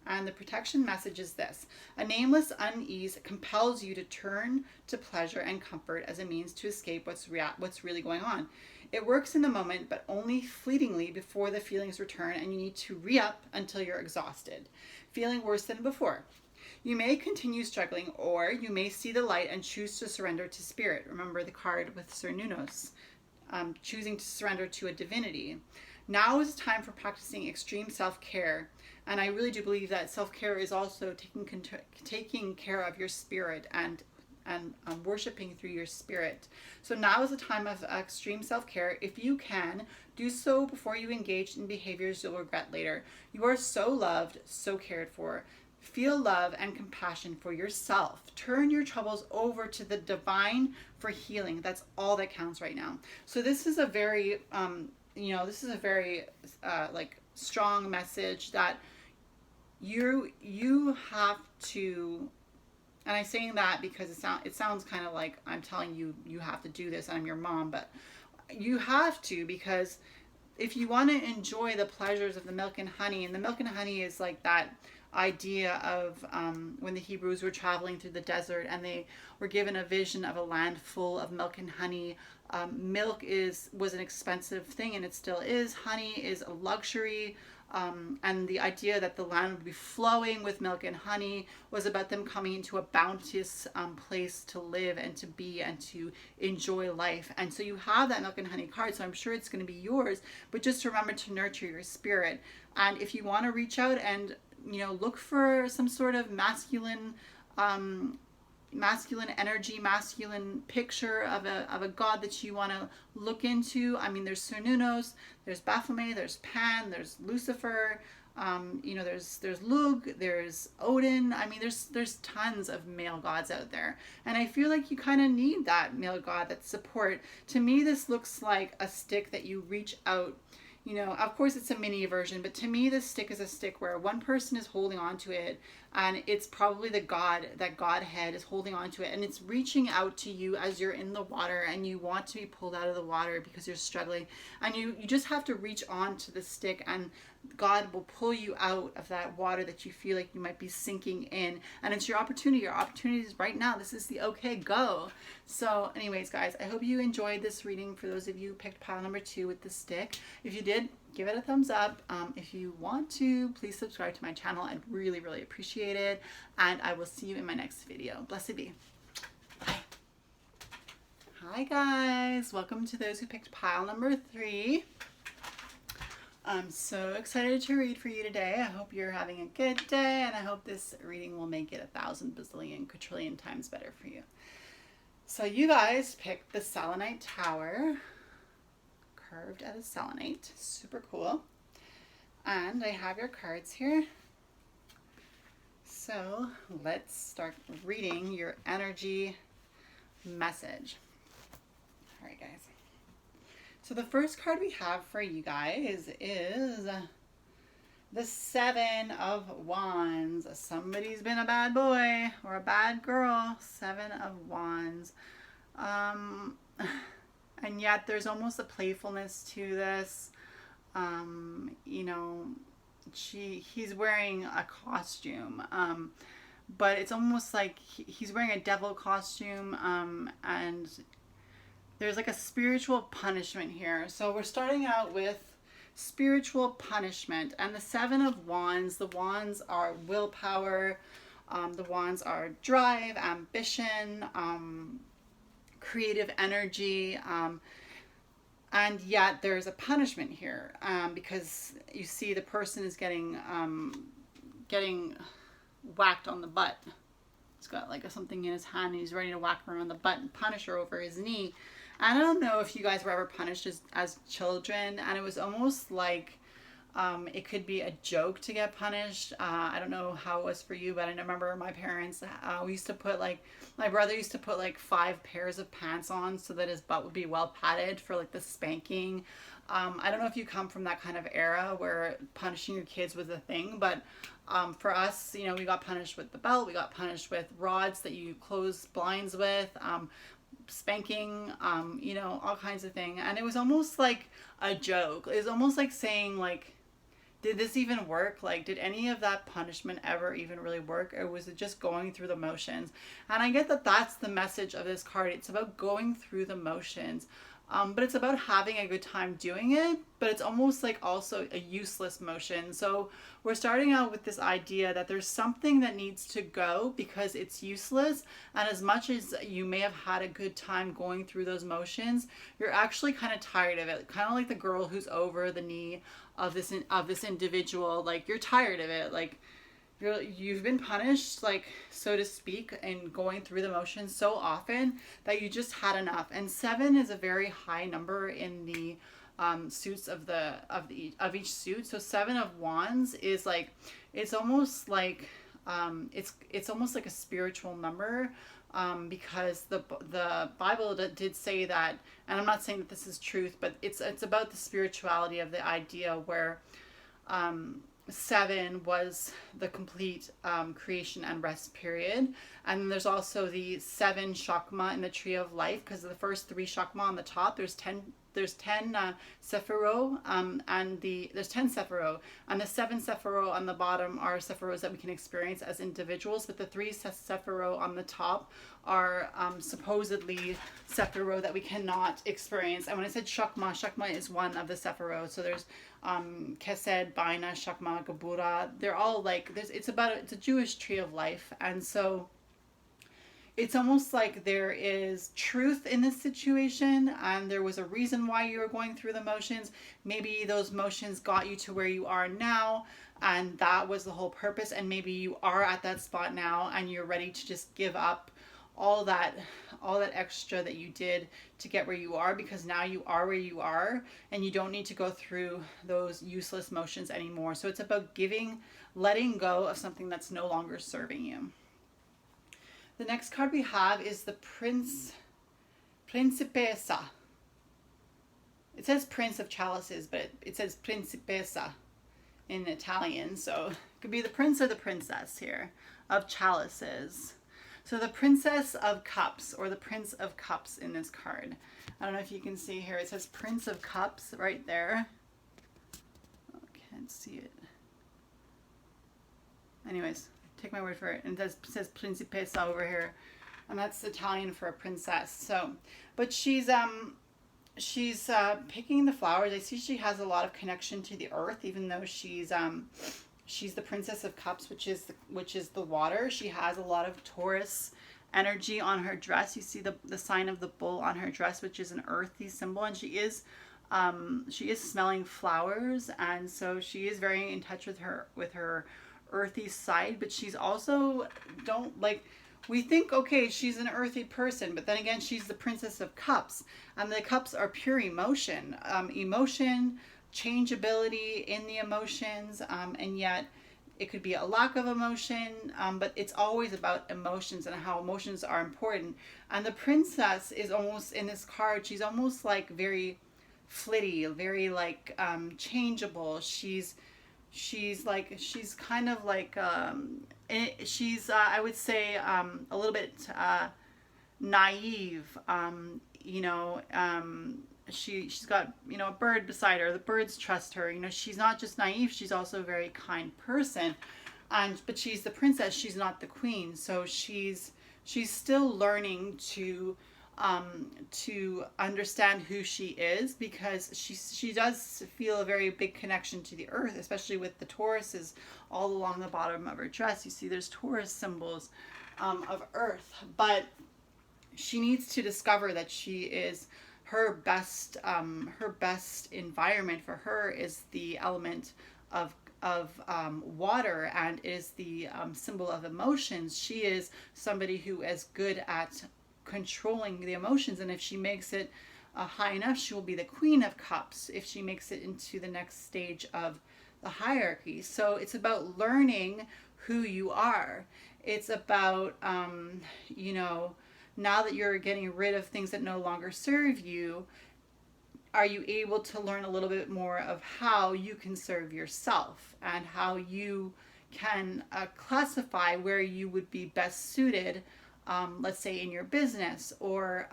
And the protection message is this: a nameless unease compels you to turn to pleasure and comfort as a means to escape what's really going on. It works in the moment, but only fleetingly before the feelings return, and you need to re-up until you're exhausted, feeling worse than before. You may continue struggling, or you may see the light and choose to surrender to spirit. Remember the card with Sir Nunos, choosing to surrender to a divinity. Now is the time for practicing extreme self-care. And I really do believe that self-care is also taking care of your spirit and and worshiping through your spirit. So now is a time of extreme self-care. If you can, do so before you engage in behaviors you'll regret later. You are so loved, so cared for. Feel love and compassion for yourself. Turn your troubles over to the divine for healing. That's all that counts right now. So this is a very, this is a very like strong message that you have to, and I'm saying that because it sounds kind of like I'm telling you you have to do this and I'm your mom, but you have to, because if you want to enjoy the pleasures of the milk and honey, and the milk and honey is like that idea of when the Hebrews were traveling through the desert and they were given a vision of a land full of milk and honey. Milk was an expensive thing, and it still is. Honey is a luxury. And the idea that the land would be flowing with milk and honey was about them coming into a bounteous place to live and to be and to enjoy life. And so you have that milk and honey card, so I'm sure it's going to be yours, but just remember to nurture your spirit. And if you want to reach out and look for some sort of masculine energy, masculine picture of a god that you want to look into. I mean, there's Cernunnos, there's Baphomet, there's Pan, there's Lucifer, there's Lug, there's Odin. I mean, there's tons of male gods out there, and I feel like you kind of need that male god, that support. To me, this looks like a stick that you reach out. Of course it's a mini version, but to me this stick is a stick where one person is holding on to it, and it's probably that Godhead is holding on to it, and it's reaching out to you as you're in the water and you want to be pulled out of the water because you're struggling, and you just have to reach on to the stick, and God will pull you out of that water that you feel like you might be sinking in, and it's your opportunity. Your opportunity is right now. This is the okay, go. So anyways, guys, I hope you enjoyed this reading. For those of you who picked pile number 2 with the stick, if you did, give it a thumbs up. If you want to, please subscribe to my channel. I'd really, really appreciate it, and I will see you in my next video. Blessed be. Bye. Hi guys, welcome to those who picked pile number 3. I'm so excited to read for you today. I hope you're having a good day, and I hope this reading will make it 1,000 bazillion quadrillion times better for you. So you guys picked the Selenite Tower, carved out of selenite. Super cool. And I have your cards here. So let's start reading your energy message. All right, guys. So the first card we have for you guys is the 7 of Wands. Somebody's been a bad boy or a bad girl. 7 of Wands. And yet there's almost a playfulness to this. He's wearing a costume. But it's almost like he's wearing a devil costume. And there's like a spiritual punishment here. So we're starting out with spiritual punishment. And the 7 of Wands, the Wands are willpower. The Wands are drive, ambition, creative energy. And yet there's a punishment here because you see the person is getting whacked on the butt. He's got like something in his hand and he's ready to whack her on the butt and punish her over his knee. I don't know if you guys were ever punished as children, and it was almost like it could be a joke to get punished. I don't know how it was for you, but I remember my parents, we used to put my brother used to put 5 pairs of pants on so that his butt would be well padded for the spanking. I don't know if you come from that kind of era where punishing your kids was a thing, but for us, we got punished with the belt, we got punished with rods that you close blinds with, spanking, all kinds of things. And it was almost like a joke. It was almost like saying, did this even work? Did any of that punishment ever even really work? Or was it just going through the motions? And I get that that's the message of this card. It's about going through the motions. But it's about having a good time doing it, but it's almost like also a useless motion. So we're starting out with this idea that there's something that needs to go because it's useless. And as much as you may have had a good time going through those motions, you're actually kind of tired of it. Kind of like the girl who's over the knee of this individual. You're tired of it. you've been punished, like, so to speak, and going through the motions so often that you just had enough. And 7 is a very high number in the suits of each suit. So 7 of Wands is like, it's almost like it's almost like a spiritual number, because the Bible did say that, and I'm not saying that this is truth, but it's about the spirituality of the idea where 7 was the complete creation and rest period. And there's also the 7 chakma in the tree of life, because the first 3 chakma on the top, there's 10 Sephiroth, and there's 10 Sephiroth, and the 7 Sephiroth on the bottom are Sephiroths that we can experience as individuals, but the 3 Sephiroth on the top are supposedly Sephiroth that we cannot experience. And when I said Shakma is one of the Sephiroth. So there's Kesed, Baina, Shakma, Gabura. They're all like, it's a Jewish tree of life. And so it's almost like there is truth in this situation, and there was a reason why you were going through the motions. Maybe those motions got you to where you are now, and that was the whole purpose. And maybe you are at that spot now, and you're ready to just give up all that extra that you did to get where you are, because now you are where you are, and you don't need to go through those useless motions anymore. So it's about letting go of something that's no longer serving you. The next card we have is the Principessa. It says Prince of Chalices, but it says Principessa in Italian. So it could be the prince or the princess here of chalices. So the Princess of Cups, or the Prince of Cups in this card. I don't know if you can see here. It says Prince of Cups right there. Oh, can't see it. Anyways, take my word for it. And it says Principessa over here, and that's Italian for a princess. So, but she's picking the flowers. I see she has a lot of connection to the earth, even though she's the Princess of Cups, which is the water. She has a lot of Taurus energy on her dress. You see the sign of the bull on her dress, which is an earthy symbol, and she is smelling flowers, and so she is very in touch with her earthy side. But she's also, we think, okay, she's an earthy person, but then again, she's the Princess of Cups, and the cups are pure emotion, changeability in the emotions, and yet it could be a lack of emotion, but it's always about emotions and how emotions are important. And the princess is almost, in this card, she's almost like very flitty, very like changeable. She's kind of like she's I would say a little bit naive. She's got, a bird beside her. The birds trust her. She's not just naive, she's also a very kind person. But she's the princess, she's not the queen. So she's still learning to understand who she is, because she does feel a very big connection to the earth, especially with the Tauruses all along the bottom of her dress. You see there's Taurus symbols of earth, but she needs to discover that she is her best environment for her is the element of water, and is the symbol of emotions. She is somebody who is good at controlling the emotions, and if she makes it high enough, she will be the Queen of Cups if she makes it into the next stage of the hierarchy. So it's about learning who you are. It's about now that you're getting rid of things that no longer serve you, are you able to learn a little bit more of how you can serve yourself, and how you can classify where you would be best suited, let's say in your business, or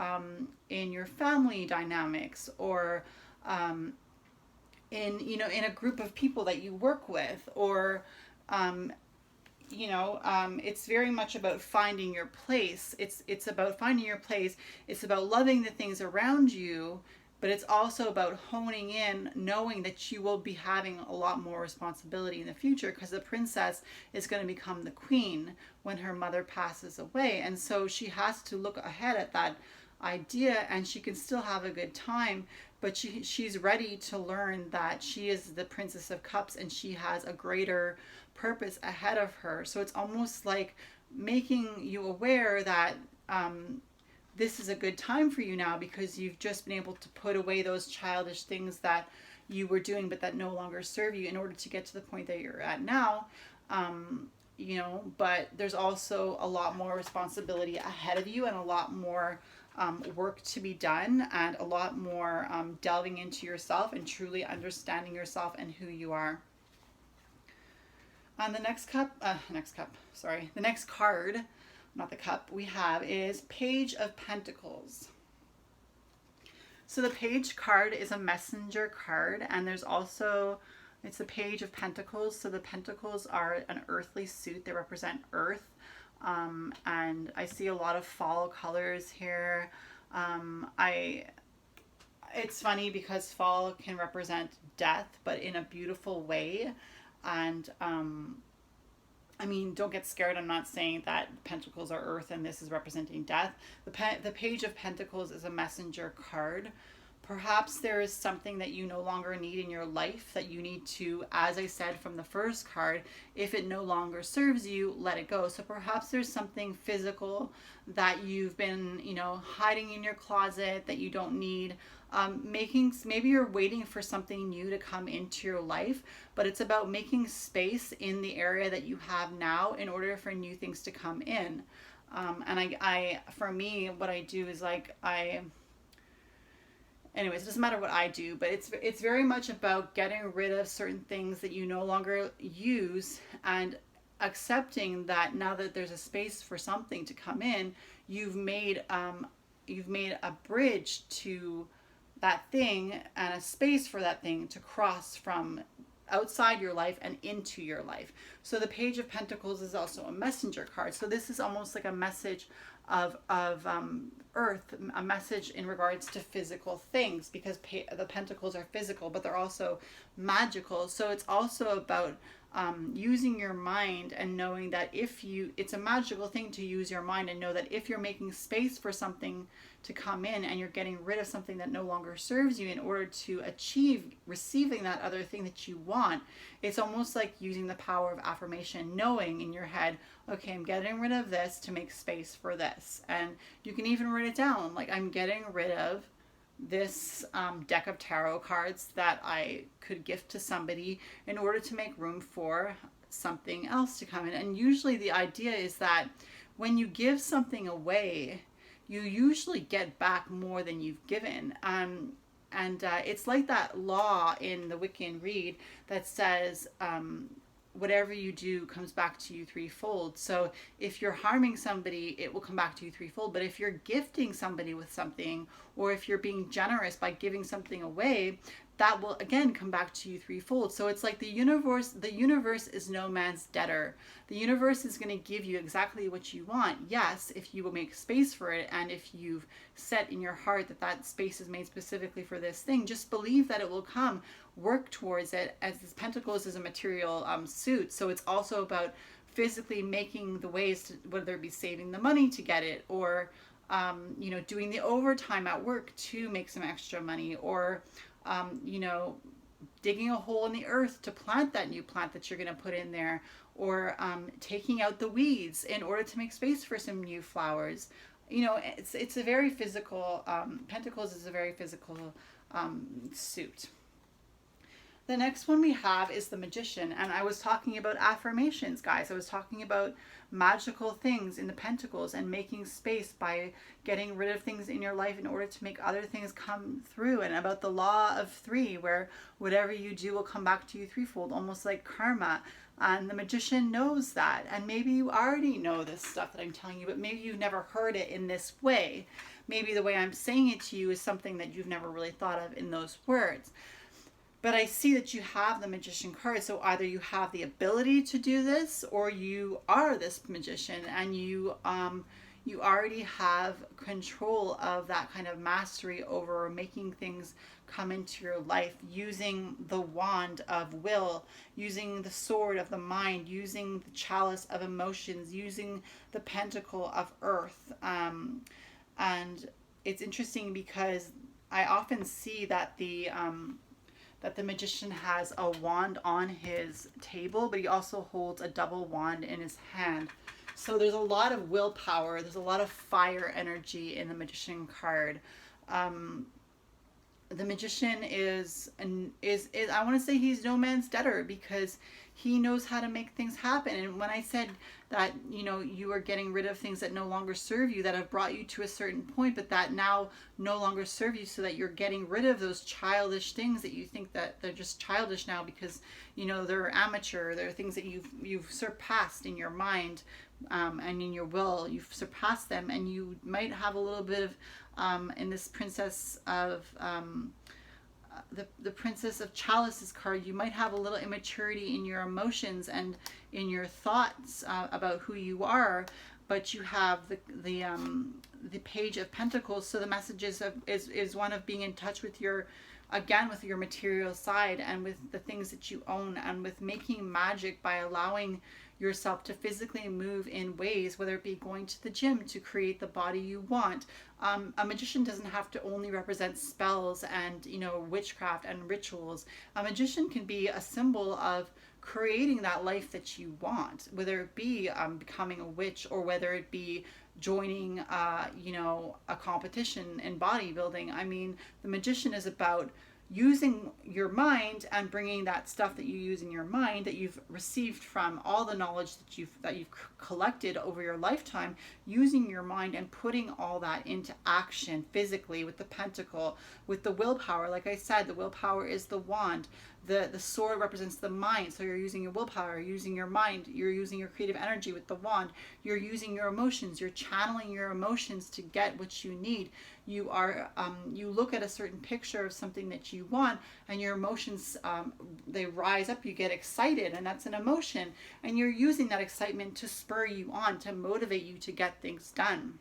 in your family dynamics, or in a group of people that you work with, or it's very much about finding your place. It's about finding your place. It's about loving the things around you, but it's also about honing in, knowing that you will be having a lot more responsibility in the future, because the princess is going to become the queen when her mother passes away. And so she has to look ahead at that idea, and she can still have a good time, but she's ready to learn that she is the Princess of Cups and she has a greater purpose ahead of her. So it's almost like making you aware that this is a good time for you now, because you've just been able to put away those childish things that you were doing but that no longer serve you in order to get to the point that you're at now. But there's also a lot more responsibility ahead of you, and a lot more work to be done, and a lot more delving into yourself and truly understanding yourself and who you are. On the next card, not the cup, we have is Page of Pentacles. So the Page card is a messenger card, and there's also, it's the Page of Pentacles. So the Pentacles are an earthly suit. They represent earth. And I see a lot of fall colors here. It's funny because fall can represent death, but in a beautiful way. And I mean, don't get scared. I'm not saying that Pentacles are earth and this is representing death. The Page of Pentacles is a messenger card. Perhaps there is something that you no longer need in your life that you need to, as I said from the first card, if it no longer serves you, let it go. So perhaps there's something physical that you've been, hiding in your closet that you don't need. Maybe you're waiting for something new to come into your life, but it's about making space in the area that you have now in order for new things to come in. And for me, what I do is anyways, it doesn't matter what I do, but it's very much about getting rid of certain things that you no longer use, and accepting that now that there's a space for something to come in, you've made a bridge to that thing and a space for that thing to cross from outside your life and into your life. So the Page of Pentacles is also a messenger card. So this is almost like a message of earth, a message in regards to physical things, because the pentacles are physical, but they're also magical. So it's also about using your mind and knowing that it's a magical thing to use your mind and know that if you're making space for something to come in and you're getting rid of something that no longer serves you in order to achieve receiving that other thing that you want, it's almost like using the power of affirmation, knowing in your head, okay, I'm getting rid of this to make space for this. And you can even write it down, like, I'm getting rid of this deck of tarot cards that I could gift to somebody in order to make room for something else to come in. And usually the idea is that when you give something away, you usually get back more than you've given. And it's like that law in the Wiccan Read that says, whatever you do comes back to you threefold. So if you're harming somebody, it will come back to you threefold. But if you're gifting somebody with something, or if you're being generous by giving something away, that will again come back to you threefold. So it's like the universe is no man's debtor. The universe is going to give you exactly what you want. Yes, if you will make space for it, and if you've set in your heart that space is made specifically for this thing, just believe that it will come. Work towards it, as this Pentacles is a material suit. So it's also about physically making the ways to, whether it be saving the money to get it, or doing the overtime at work to make some extra money, or digging a hole in the earth to plant that new plant that you're going to put in there, or taking out the weeds in order to make space for some new flowers. It's a very physical, Pentacles is a very physical suit. The next one we have is the Magician, and I was talking about affirmations, guys. I was talking about magical things in the Pentacles and making space by getting rid of things in your life in order to make other things come through, and about the law of three, where whatever you do will come back to you threefold, almost like karma. And the Magician knows that, and maybe you already know this stuff that I'm telling you, but maybe you've never heard it in this way. Maybe the way I'm saying it to you is something that you've never really thought of in those words. But I see that you have the Magician card. So either you have the ability to do this, or you are this magician, and you already have control of that kind of mastery over making things come into your life, using the wand of will, using the sword of the mind, using the chalice of emotions, using the pentacle of earth. And it's interesting because I often see that the magician has a wand on his table, but he also holds a double wand in his hand. So there's a lot of willpower. There's a lot of fire energy in the magician card. The magician is I want to say he's no man's debtor, because he knows how to make things happen. And when I said that, you know, you are getting rid of things that no longer serve you, that have brought you to a certain point, but that now no longer serve you, so that you're getting rid of those childish things that you think that they're just childish now because, you know, they're amateur. They're things that you've surpassed in your mind, and in your will. You've surpassed them, and you might have a little bit of in this princess of the princess of chalices card, you might have a little immaturity in your emotions and in your thoughts about who you are. But you have the page of pentacles, so the message is one of being in touch with your, again, with your material side, and with the things that you own, and with making magic by allowing yourself to physically move in ways, whether it be going to the gym to create the body you want. A magician doesn't have to only represent spells and, you know, witchcraft and rituals. A magician can be a symbol of creating that life that you want, whether it be becoming a witch, or whether it be joining, you know, a competition in bodybuilding. I mean, the magician is about using your mind and bringing that stuff that you use in your mind, that you've received from all the knowledge that you've collected over your lifetime, using your mind and putting all that into action physically with the pentacle, with the willpower. Like I said, the willpower is the wand. The sword represents the mind, so you're using your willpower, you're using your mind, you're using your creative energy with the wand, you're using your emotions, you're channeling your emotions to get what you need. You are you look at a certain picture of something that you want, and your emotions, they rise up, you get excited, and that's an emotion, and you're using that excitement to spur you on, to motivate you to get things done.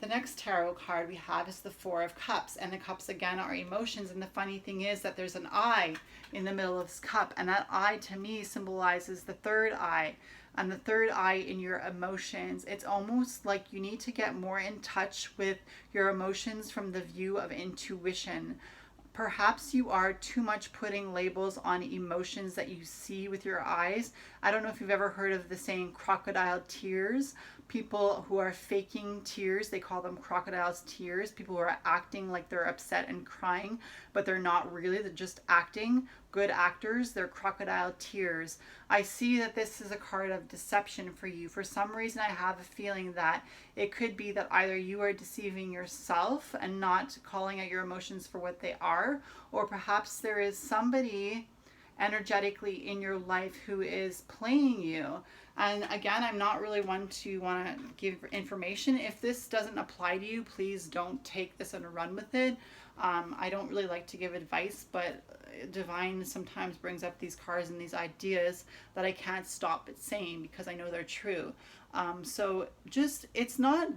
The next tarot card we have is the Four of Cups, and the cups again are emotions. And the funny thing is that there's an eye in the middle of this cup, and that eye to me symbolizes the third eye, and the third eye in your emotions. It's almost like you need to get more in touch with your emotions from the view of intuition. Perhaps you are too much putting labels on emotions that you see with your eyes. I don't know if you've ever heard of the saying crocodile tears. People who are faking tears, they call them crocodile's tears. People who are acting like they're upset and crying, but they're not really, they're just acting. Good actors, they're crocodile tears. I see that this is a card of deception for you. For some reason, I have a feeling that it could be that either you are deceiving yourself and not calling out your emotions for what they are, or perhaps there is somebody energetically in your life who is playing you. And again, I'm not really one to want to give information. If this doesn't apply to you, please don't take this and run with it. I don't really like to give advice, but Divine sometimes brings up these cards and these ideas that I can't stop it saying because I know they're true. So just, it's not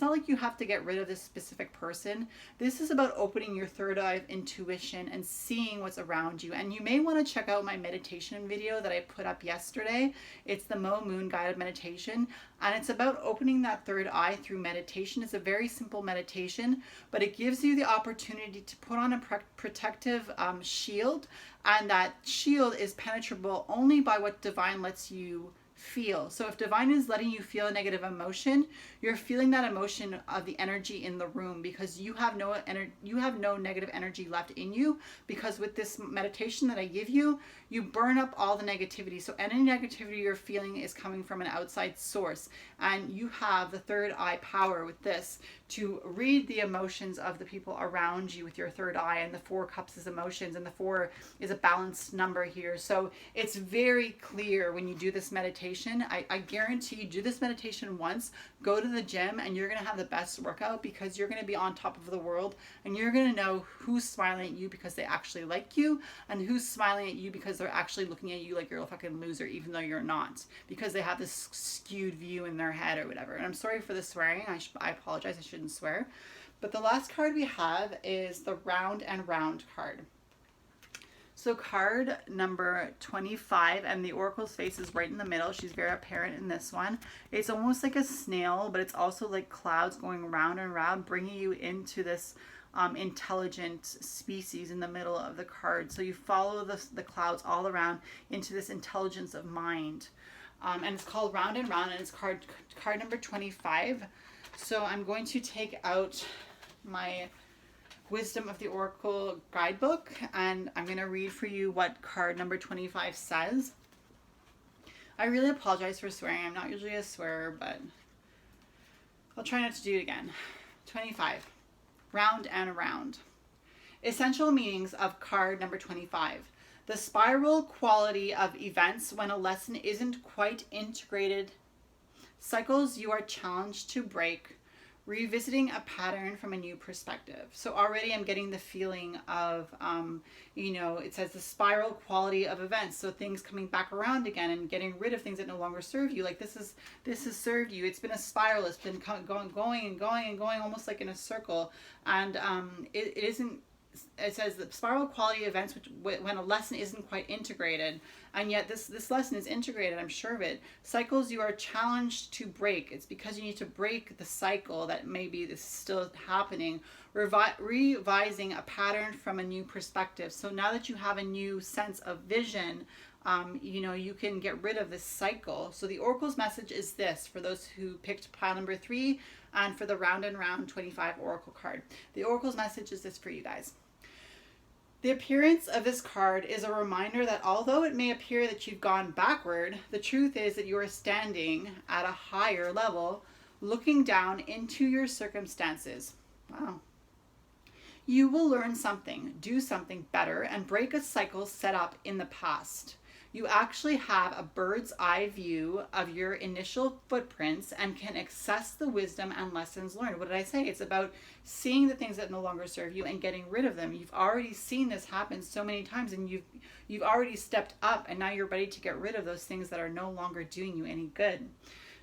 like you have to get rid of this specific person. This is about opening your third eye of intuition and seeing what's around you. And you may want to check out my meditation video that I put up yesterday. It's the Mauh Moon Guided Meditation. And it's about opening that third eye through meditation. It's a very simple meditation, but it gives you the opportunity to put on a protective shield. And that shield is penetrable only by what Divine lets you feel. So if Divine is letting you feel a negative emotion, you're feeling that emotion of the energy in the room, because you have no negative energy left in you, because with this meditation that I give you, you burn up all the negativity. So any negativity you're feeling is coming from an outside source, and you have the third eye power with this to read the emotions of the people around you with your third eye. And the Four Cups is emotions, and the 4 is a balanced number here. So it's very clear when you do this meditation. I guarantee you, do this meditation once, go to the gym, and you're going to have the best workout, because you're going to be on top of the world, and you're going to know who's smiling at you because they actually like you, and who's smiling at you because they're actually looking at you like you're a fucking loser, even though you're not, because they have this skewed view in their head or whatever. And I'm sorry for the swearing. I apologize. I shouldn't swear. But the last card we have is the Round and Round card. So card number 25, and the Oracle's face is right in the middle. She's very apparent in this one. It's almost like a snail, but it's also like clouds going round and round, bringing you into this intelligent species in the middle of the card. So you follow the clouds all around into this intelligence of mind. And it's called Round and Round, and it's card number 25. So I'm going to take out my Wisdom of the Oracle guidebook, and I'm going to read for you what card number 25 says. I really apologize for swearing. I'm not usually a swearer, but I'll try not to do it again. 25. Round and Around. Essential meanings of card number 25. The spiral quality of events when a lesson isn't quite integrated. Cycles you are challenged to break. Revisiting a pattern from a new perspective. So already I'm getting the feeling of, it says the spiral quality of events. So things coming back around again and getting rid of things that no longer serve you. Like this has served you. It's been a spiral. It's been going, almost like in a circle. And it isn't. It says the spiral quality of events when a lesson isn't quite integrated, and yet this lesson is integrated, I'm sure of it. Cycles you are challenged to break. It's because you need to break the cycle that maybe this is still happening. Revising a pattern from a new perspective. So now that you have a new sense of vision, you can get rid of this cycle. So the Oracle's message is this for those who picked pile number 3 and for the Round and Round 25 Oracle card. The Oracle's message is this for you guys. The appearance of this card is a reminder that although it may appear that you've gone backward, the truth is that you are standing at a higher level, looking down into your circumstances. Wow. You will learn something, do something better, and break a cycle set up in the past. You actually have a bird's eye view of your initial footprints and can access the wisdom and lessons learned. What did I say? It's about seeing the things that no longer serve you and getting rid of them. You've already seen this happen so many times, and you've already stepped up, and now you're ready to get rid of those things that are no longer doing you any good.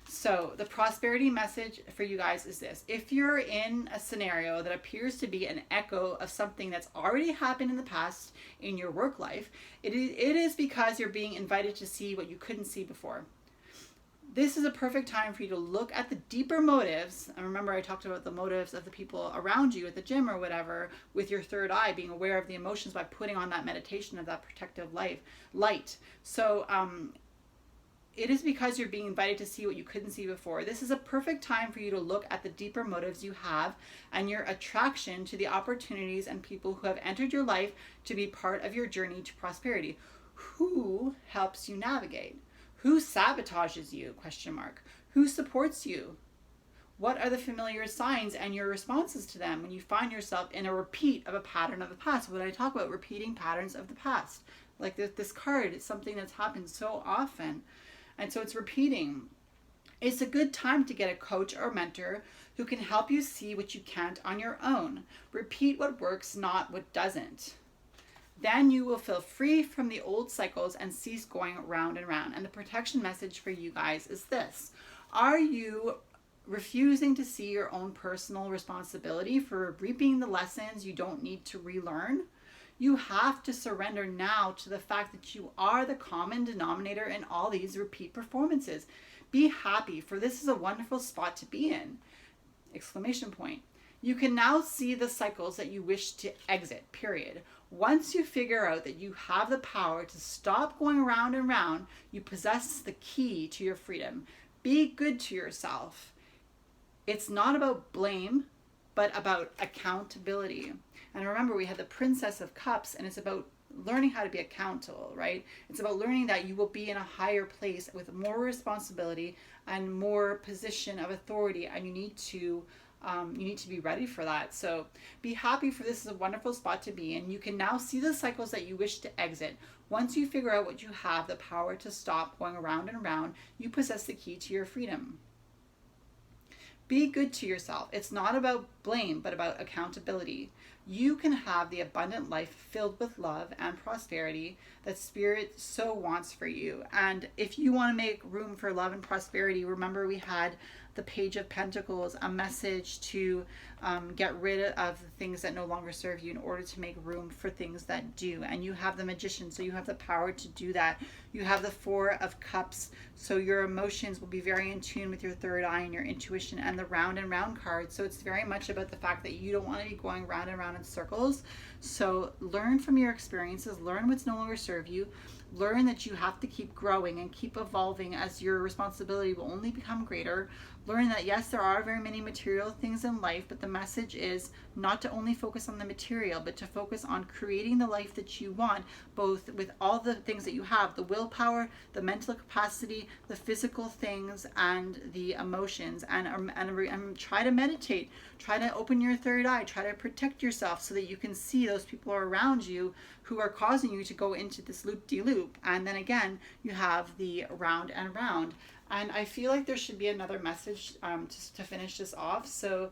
So the prosperity message for you guys is this. If you're in a scenario that appears to be an echo of something that's already happened in the past in your work life, it is because you're being invited to see what you couldn't see before. This is a perfect time for you to look at the deeper motives. And remember, I talked about the motives of the people around you at the gym or whatever, with your third eye, being aware of the emotions by putting on that meditation of that protective light. So, it is because you're being invited to see what you couldn't see before. This is a perfect time for you to look at the deeper motives you have and your attraction to the opportunities and people who have entered your life to be part of your journey to prosperity. Who helps you navigate? Who sabotages you? ? Who supports you? What are the familiar signs and your responses to them when you find yourself in a repeat of a pattern of the past? When I talk about repeating patterns of the past, like this card, it's something that's happened so often. And so it's repeating. It's a good time to get a coach or mentor who can help you see what you can't on your own. Repeat what works, not what doesn't. Then you will feel free from the old cycles and cease going round and round. And the protection message for you guys is this. Are you refusing to see your own personal responsibility for reaping the lessons you don't need to relearn? You have to surrender now to the fact that you are the common denominator in all these repeat performances. Be happy, for this is a wonderful spot to be in! ! You can now see the cycles that you wish to exit, period. Once you figure out that you have the power to stop going round and round, you possess the key to your freedom. Be good to yourself. It's not about blame, but about accountability. And remember, we had the Princess of Cups, and it's about learning how to be accountable, right? It's about learning that you will be in a higher place with more responsibility and more position of authority, and you need to be ready for that. So be happy, for this is a wonderful spot to be in. You can now see the cycles that you wish to exit. Once you figure out what you have the power to stop going around and around, you possess the key to your freedom. Be good to yourself. It's not about blame, but about accountability. you can have the abundant life filled with love and prosperity that Spirit so wants for you. And if you want to make room for love and prosperity, remember we had the Page of Pentacles, a message to get rid of the things that no longer serve you in order to make room for things that do. And you have the Magician, so you have the power to do that. You have the Four of Cups, so your emotions will be very in tune with your third eye and your intuition, and the Round and Round card. So it's very much about the fact that you don't want to be going round and round in circles. So learn from your experiences, learn what's no longer serve you, learn that you have to keep growing and keep evolving as your responsibility will only become greater. Learn that yes, there are very many material things in life, but the message is not to only focus on the material, but to focus on creating the life that you want, both with all the things that you have, the willpower, the mental capacity, the physical things, and the emotions. And try to meditate, try to open your third eye, try to protect yourself so that you can see those people around you who are causing you to go into this loop-de-loop. And then again, you have the Round and Round. And I feel like there should be another message to finish this off. So,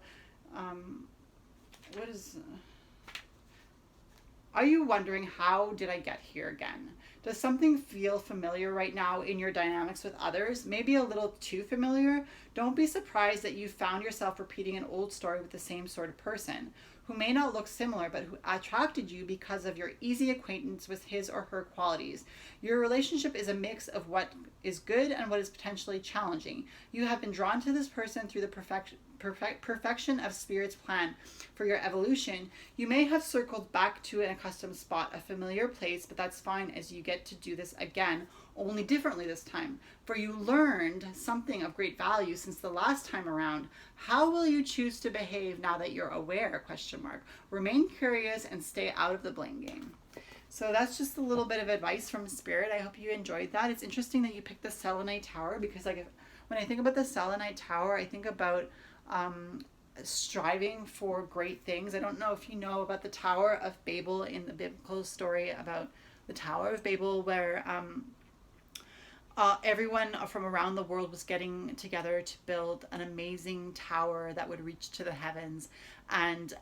are you wondering, how did I get here again? Does something feel familiar right now in your dynamics with others? Maybe a little too familiar? Don't be surprised that you found yourself repeating an old story with the same sort of person, who may not look similar, but who attracted you because of your easy acquaintance with his or her qualities. Your relationship is a mix of what is good and what is potentially challenging. You have been drawn to this person through the perfection of Spirit's plan for your evolution. You may have circled back to an accustomed spot, a familiar place, but that's fine, as you get to do this again, only differently this time. For you learned something of great value since the last time around. How will you choose to behave now that you're aware? Question mark. Remain curious and stay out of the blame game. So that's just a little bit of advice from Spirit. I hope you enjoyed that. It's interesting that you picked the Selenite Tower, because when I think about the Selenite Tower, I think about striving for great things. I don't know if you know about the Tower of Babel in the biblical story about the Tower of Babel, where everyone from around the world was getting together to build an amazing tower that would reach to the heavens. And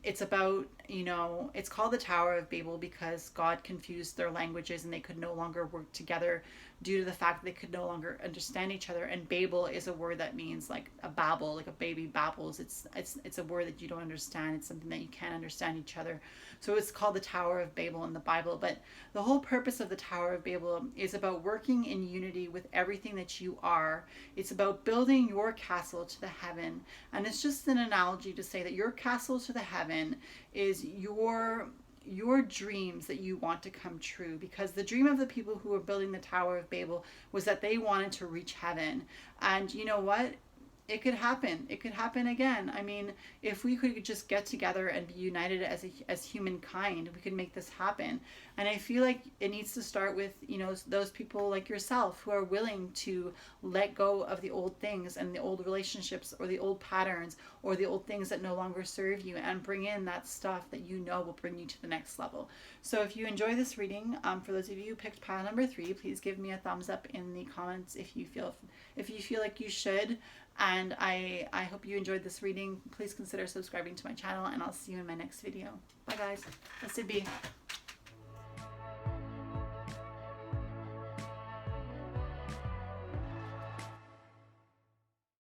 it's about, it's called the Tower of Babel because God confused their languages and they could no longer work together due to the fact that they could no longer understand each other. And Babel is a word that means like a babble, like a baby babbles. It's a word that you don't understand. It's something that you can't understand each other. So it's called the Tower of Babel in the Bible. But the whole purpose of the Tower of Babel is about working in unity with everything that you are. It's about building your castle to the heaven. And it's just an analogy to say that your castle to the heaven is your dreams that you want to come true, because the dream of the people who were building the Tower of Babel was that they wanted to reach heaven. And you know what? It could happen. It could happen again. I mean, if we could just get together and be united as humankind, we could make this happen. And I feel like it needs to start with, those people like yourself who are willing to let go of the old things and the old relationships or the old patterns or the old things that no longer serve you, and bring in that stuff that will bring you to the next level. So if you enjoy this reading, for those of you who picked pile number 3, please give me a thumbs up in the comments if you feel like you should. And I hope you enjoyed this reading. Please consider subscribing to my channel, and I'll see you in my next video. Bye guys. Blessed be.